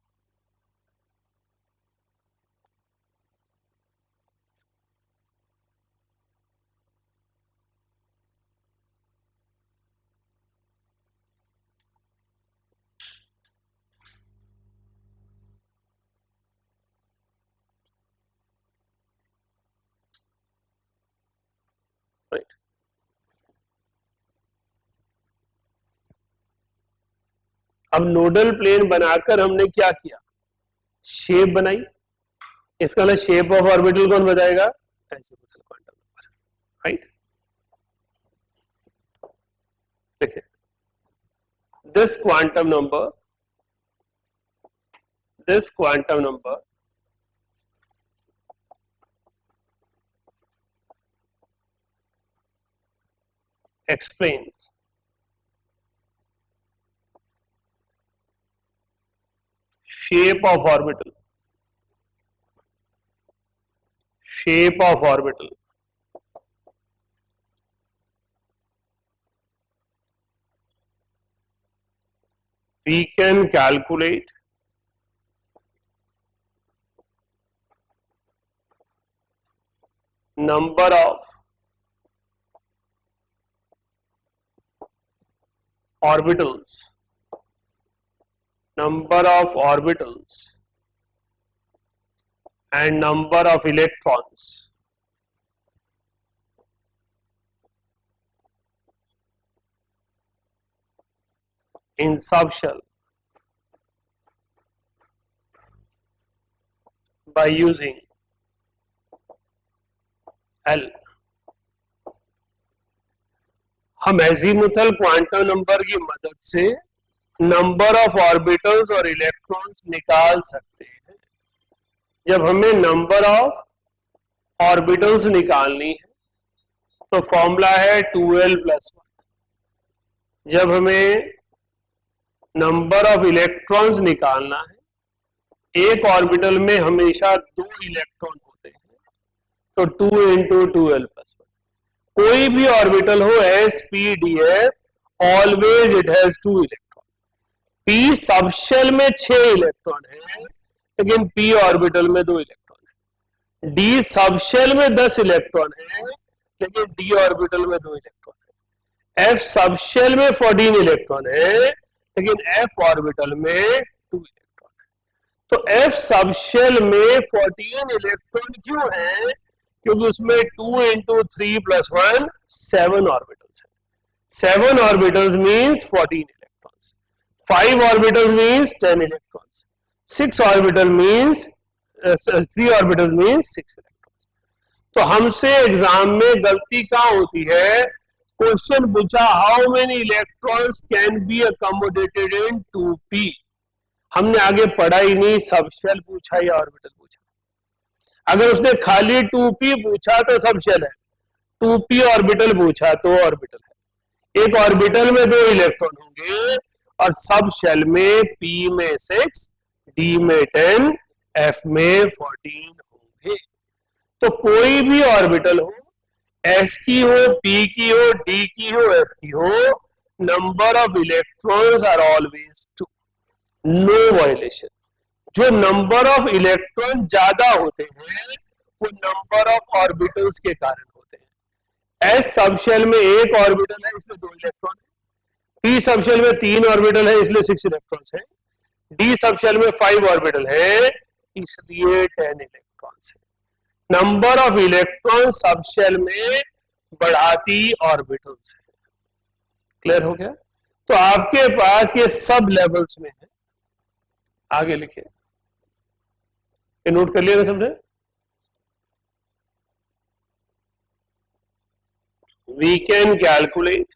राइट, अब नोडल प्लेन बनाकर हमने क्या किया, शेप बनाई, इसका मतलब शेप ऑफ ऑर्बिटल कौन बताएगा, एजिमुथल क्वांटम नंबर, राइट। देखिए this quantum number explains shape of orbital we can calculate number of orbitals and number of electrons in subshell by using L। हम एजीमुथल क्वांटम नंबर की मदद से number of orbitals और electrons निकाल सकते हैं। जब हमें नंबर ऑफ ऑर्बिटल्स निकालनी है तो फॉर्मूला है 2l+1। जब हमें नंबर ऑफ इलेक्ट्रॉन्स निकालना है, एक ऑर्बिटल में हमेशा 2 इलेक्ट्रॉन होते हैं, तो 2 × 2l+1। कोई भी ऑर्बिटल हो s p d f, always it has 2 electron. p subshell में 6 इलेक्ट्रॉन है, लेकिन p ऑर्बिटल में 2 इलेक्ट्रॉन है। d सबशेल में 10 इलेक्ट्रॉन है, लेकिन d ऑर्बिटल में 2 इलेक्ट्रॉन है। f सबशेल में 14 इलेक्ट्रॉन है, लेकिन f ऑर्बिटल में 2 इलेक्ट्रॉन है। तो f सबशेल में 14 इलेक्ट्रॉन क्यों है, क्योंकि उसमें 2 × 3+1 7 ऑर्बिटल्स है। 7 orbitals means 14 electrons, 5 orbitals means 10 electrons, 6 orbital means 3 orbitals means 6 electrons. तो हमसे एग्जाम में गलती कहां होती है, क्वेश्चन पूछा how many electrons can be accommodated in 2p, हमने आगे पढ़ा ही नहीं, सबशेल पूछा या ऑर्बिटल पूछा। अगर उसने खाली 2p पूछा तो सबशेल है, 2p ऑर्बिटल पूछा तो ऑर्बिटल है। एक ऑर्बिटल में 2 इलेक्ट्रॉन होंगे और सबशेल में p में 6, d में 10, f में 14 होंगे। तो कोई भी ऑर्बिटल हो, s की हो, p की हो, d की हो, f की हो, number of electrons are always 2, no violation. जो नंबर ऑफ इलेक्ट्रॉन ज्यादा होते हैं वो नंबर ऑफ ऑर्बिटल्स के कारण होते हैं। s सबशेल में 1 ऑर्बिटल है इसलिए 2 इलेक्ट्रॉन है, p सबशेल में 3 ऑर्बिटल है इसलिए 6 इलेक्ट्रॉन्स है, d सबशेल में 5 ऑर्बिटल है इसलिए 10 इलेक्ट्रॉन्स है। नंबर ऑफ इलेक्ट्रॉन सबशेल में बढ़ाती ऑर्बिटल्स है। क्लियर हो गया? तो आपके पास ये सब लेवल्स में है। आगे लिखिए, ये नोट कर लिया ना समझे? We can calculate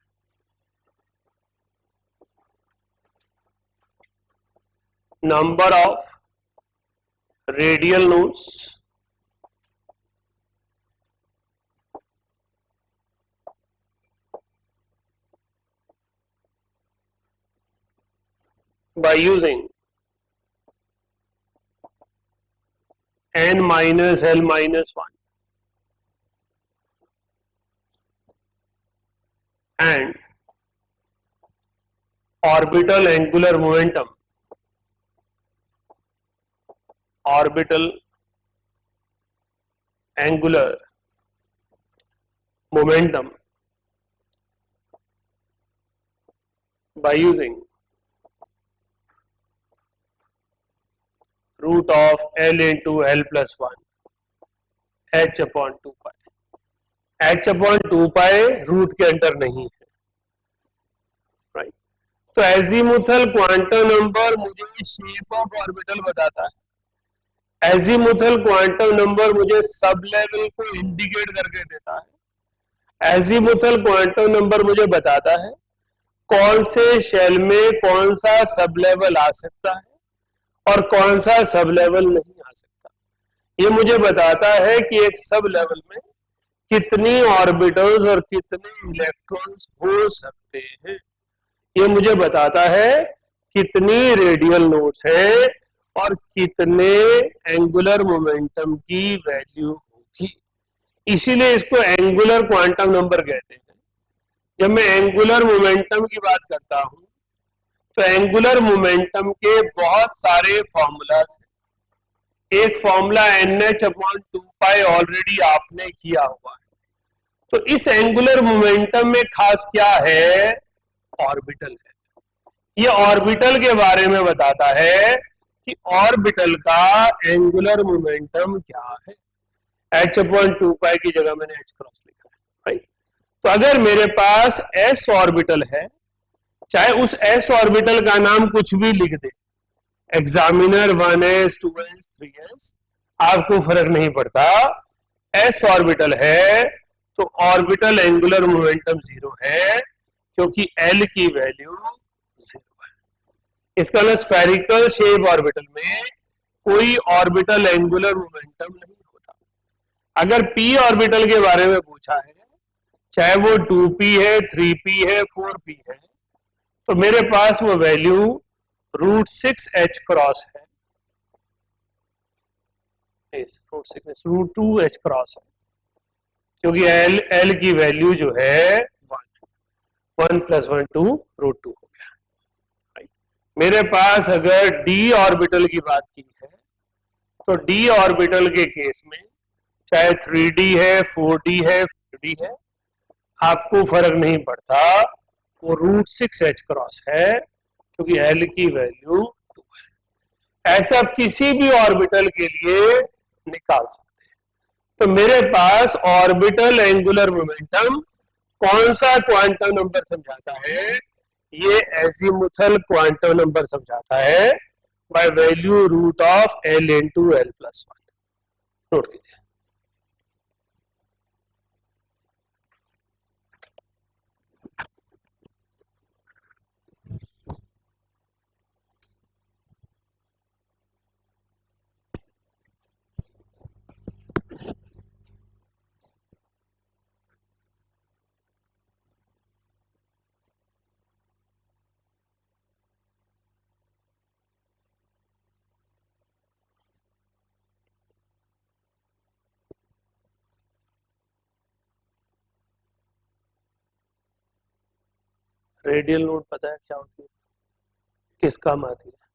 number of radial nodes by using n minus l minus 1 and orbital angular momentum by using root of L into L+1 h/2 pi। h/2 pi root के अंदर नहीं है, राइट। तो azimuthal quantum number मुझे shape of orbital बताता है, azimuthal quantum number मुझे sub level को इंडिकेट करके देता है, एजीमुथल क्वांटम नंबर मुझे बताता है कौन से शेल में कौन सा सब लेवल आ सकता है और कौन सा सब लेवल नहीं आ सकता। ये मुझे बताता है कि एक सब लेवल में कितनी ऑर्बिटल्स और कितने इलेक्ट्रॉन्स हो सकते हैं। ये मुझे बताता है कितनी रेडियल नोड्स हैं और कितने एंगुलर मोमेंटम की वैल्यू होगी। इसीलिए इसको एंगुलर क्वांटम नंबर कहते हैं। जब मैं एंगुलर मोमेंटम की बात करता हूं तो एंगुलर मोमेंटम के बहुत सारे फॉर्मूलाज हैं। एक फॉर्मूला NH/2π ऑलरेडी आपने किया हुआ है। तो इस एंगुलर मोमेंटम में खास क्या है? ऑर्बिटल है। ये ऑर्बिटल के बारे में बताता है कि ऑर्बिटल का एंगुलर मोमेंटम क्या है। H/2π की जगह मैंने H क्रॉस लिखा है, राइट। तो अगर मेरे पास s ऑर्बिटल है, चाहे उस s ऑर्बिटल का नाम कुछ भी लिख दे, एग्जामिनर 1s 2s 3s, आपको फर्क नहीं पड़ता, s ऑर्बिटल है तो ऑर्बिटल एंगुलर मोमेंटम 0 है, क्योंकि L की वैल्यू 0 है। इसका मतलब स्फेरिकल शेप ऑर्बिटल में कोई ऑर्बिटल एंगुलर मोमेंटम नहीं होता। अगर p ऑर्बिटल के बारे में पूछा है, चाहे वो 2p है, 3p है, 4p है, तो मेरे पास वो वैल्यू √6h क्रॉस है, √2h क्रॉस है, क्योंकि L की वैल्यू जो है 1 + 1 2 √2 हो गया। मेरे पास अगर d ऑर्बिटल की बात की है तो d ऑर्बिटल के केस में चाहे 3d है, 4d है, 5d है, आपको फर्क नहीं पड़ता, वो √6h क्रॉस है, क्योंकि L की वैल्यू 2 है। ऐसा आप किसी भी ऑर्बिटल के लिए निकाल सकते हैं। तो मेरे पास ऑर्बिटल एंगुलर मोमेंटम कौन सा क्वांटम नंबर समझाता है? ये एजीमुथल क्वांटम नंबर समझाता है, by value √L × L+1। Note कीजिए। रेडियल नोड पता है क्या होती है, किस काम आती है?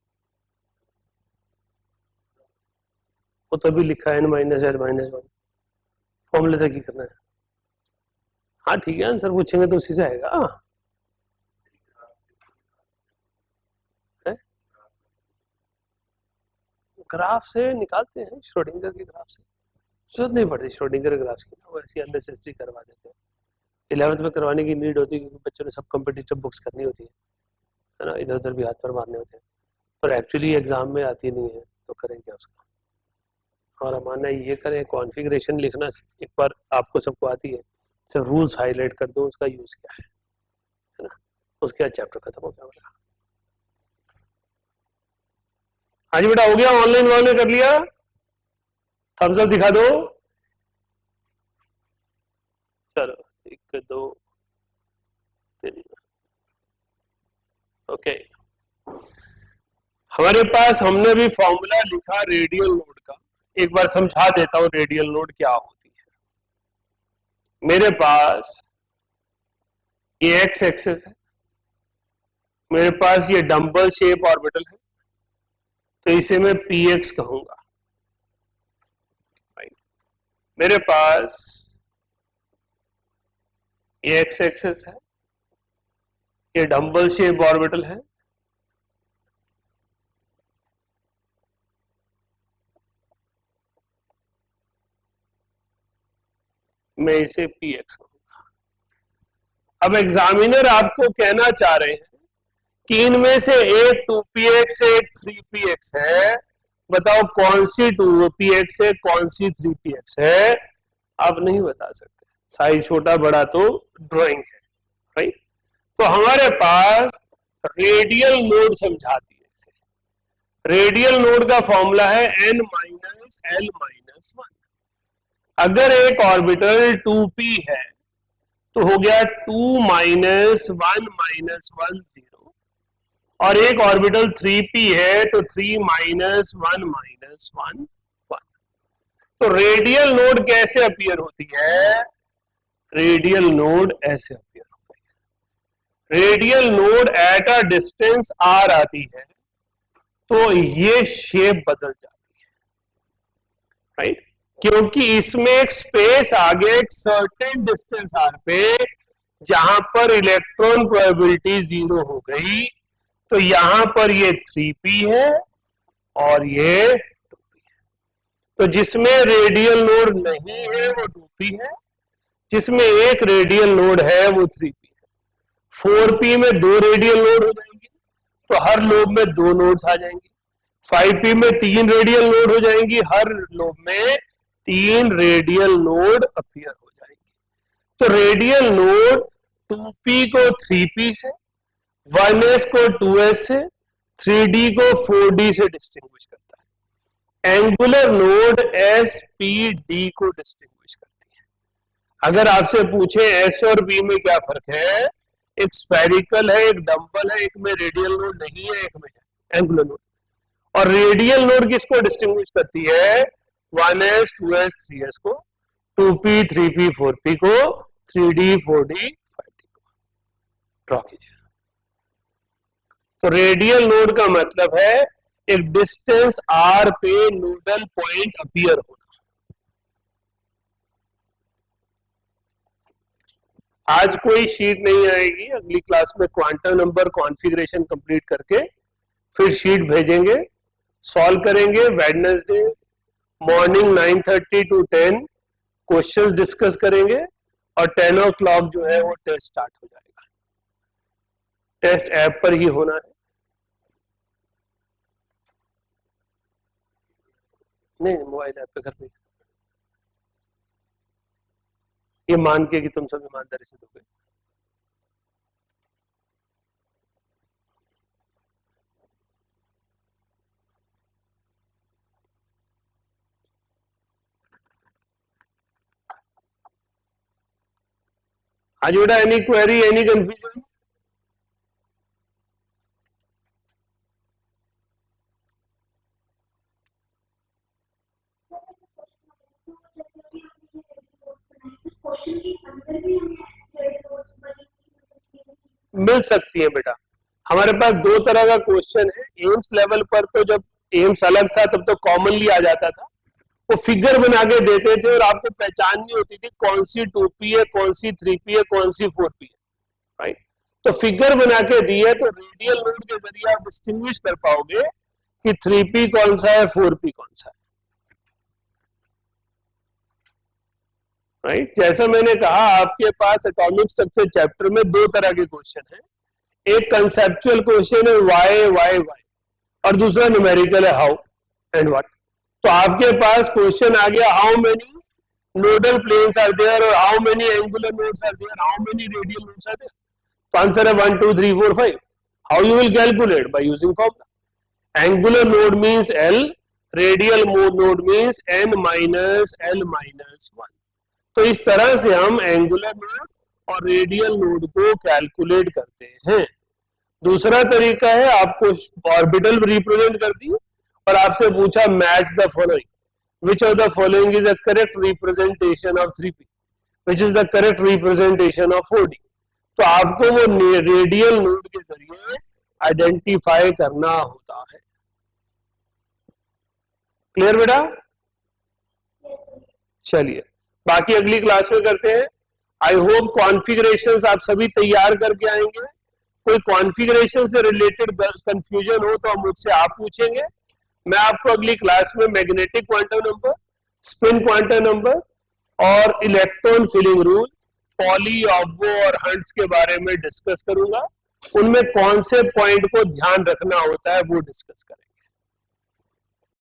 वो तो अभी लिखा है n-l-1 फॉर्मूले तक ही करना है। हाँ ठीक है, आंसर पूछेंगे तो उसी से आएगा। ग्राफ से निकालते हैं, श्रोडिंगर के ग्राफ से जरूरत नहीं पड़ती, श्रोडिंगर ग्राफ की वो ऐसी अननेसेसरी करवा देते हैं। 11th में करवाने की नीड होती है क्योंकि बच्चों ने सब कॉम्पिटिटिव बुक्स करनी होती है ना, इधर उधर भी हाथ पर मारने होते हैं, पर एक्चुअली एग्जाम में आती नहीं है, तो करें क्या उसका। और हमारा ये करें, कॉन्फ़िगरेशन लिखना एक बार आपको सबको आती है, सिर्फ रूल्स हाईलाइट कर दो, उसका यूज क्या है ना, उसके बाद चैप्टर खत्म हो गया हमारा। हाँ जी बेटा, हो गया, ऑनलाइन वाले कर लिया, थम्स अप दिखा दो। चलो 1 2 3, ओके। हमारे पास हमने भी फॉर्मूला लिखा रेडियल नोड का, एक बार समझा देता हूं रेडियल नोड क्या होती है। मेरे पास ये एक्स एक्सिस है, मेरे पास ये डंबल शेप ऑर्बिटल है, तो इसे मैं px कहूंगा। मेरे पास ये एक्स एक्सिस है, ये डंबल शेप ऑर्बिटल है, मैं इसे px कहूंगा। अब एग्जामिनर आपको कहना चाह रहे हैं कि इनमें से एक 2px है, एक 3px है, बताओ कौन सी 2px है, कौन सी 3px है? आप नहीं बता सकते, साइज छोटा बड़ा तो ड्राइंग है, राइट? तो हमारे पास रेडियल नोड समझाती है इसे। रेडियल नोड का फॉर्मूला है n माइनस l माइनस 1। अगर एक ऑर्बिटल 2p है तो हो गया 2 माइनस 1 माइनस 1 0, और एक ऑर्बिटल 3p है तो 3 माइनस 1 माइनस 1 1। तो रेडियल नोड कैसे अपीयर होती है? रेडियल नोड ऐसे अपीयर होती है। Radial node at a distance r आती है तो ये शेप बदल जाती है, राइट? क्योंकि इसमें एक स्पेस आ गया एक सर्टेन डिस्टेंस r पे, जहां पर इलेक्ट्रॉन प्रोबेबिलिटी 0 हो गई, तो यहां पर ये 3p है और ये 2p है। तो जिसमें रेडियल नोड नहीं है वो 2p है, जिसमें एक रेडियल नोड है वो 3p है। 4p में 2 रेडियल नोड हो जाएंगे तो हर लोब में 2 नोड्स आ जाएंगे। 5p में 3 रेडियल नोड हो जाएंगी, हर लोब में 3 रेडियल नोड अपीयर हो जाएंगे। तो रेडियल नोड 2p को 3p से, 1s को 2s से, 3d को 4d से डिस्टिंग्विश करता है। एंगुलर नोड spd को डिस्टिंग्विश करती है। अगर आपसे पूछे s और p में क्या फर्क है, एक स्फेरिकल है, एक डंबल है, एक में रेडियल नोड नहीं है, एक में है एंगुलर नोड। और रेडियल नोड किसको डिस्टिंग्विश करती है? 1s 2s 3s को, 2p 3p 4p को, 3d 4d 5d को। ड्रॉ कीजिए। तो रेडियल नोड का मतलब है एक डिस्टेंस r पे नोडल पॉइंट अपीयर होना। आज कोई शीट नहीं आएगी, अगली क्लास में क्वांटम नंबर कॉन्फ़िगरेशन कंप्लीट करके फिर शीट भेजेंगे, सॉल्व करेंगे। Wednesday morning 9:30 to 10 questions discuss करेंगे और 10 o'clock जो है वो टेस्ट स्टार्ट हो जाएगा। टेस्ट ऐप पर ही होना है, नहीं मोबाइल ऐप पे कर देंगे, ये मान के कि तुम सब ईमानदारी से दोगे। आज बेटा एनी क्वेरी, एनी कंफ्यूजन? मिल सकती है बेटा। हमारे पास 2 तरह का क्वेश्चन है। एम्स लेवल पर तो जब एम्स अलग था तब तो कॉमनली आ जाता था, वो फिगर बना के देते थे और आपको पहचान नहीं होती थी कौन सी 2p है, कौन सी 3p है, कौन सी 4p है, राइट? तो फिगर बना के दी है तो रेडियल नोड के जरिए आप डिस्टिंग्विश कर पाओगे कि 3p कौन सा है, 4p कौन सा है, राइट? जैसा मैंने कहा आपके पास एटॉमिक स्ट्रक्चर चैप्टर में 2 तरह के क्वेश्चन है। एक कंसेप्चुअल क्वेश्चन है व्हाई व्हाई व्हाई, और दूसरा न्यूमेरिकल है हाउ एंड व्हाट। तो आपके पास क्वेश्चन आ गया how many nodal planes are there और how many angular nodes are there, how many radial nodes are there. तो आंसर है 1 2 3 4 5। How you will calculate? By using formula. Angular node means l, radial node means n minus l minus 1। तो इस तरह से हम angular node और radial node को calculate करते हैं। दूसरा तरीका है, आपको ऑर्बिटल रिप्रेजेंट कर दी और आपसे पूछा match the following, which of the following is a correct representation of 3p, which is the correct representation of 4d। तो आपको वो रेडियल नोड के जरिए आइडेंटिफाई करना होता है। क्लियर बेटा? चलिए बाकी अगली क्लास में करते हैं। आई होप कॉन्फ़िगरेशंस आप सभी तैयार करके आएंगे। कोई कॉन्फ़िगरेशन से रिलेटेड कंफ्यूजन हो तो मुझसे आप पूछेंगे। मैं आपको अगली क्लास में magnetic quantum number, spin quantum number और इलेक्ट्रॉन फिलिंग रूल, पॉली, ऑब्बो और हंट्स के बारे में डिस्कस करूंगा। उनमें कौन से पॉइंट को ध्यान रखना होता है वो डिस्कस करेंगे।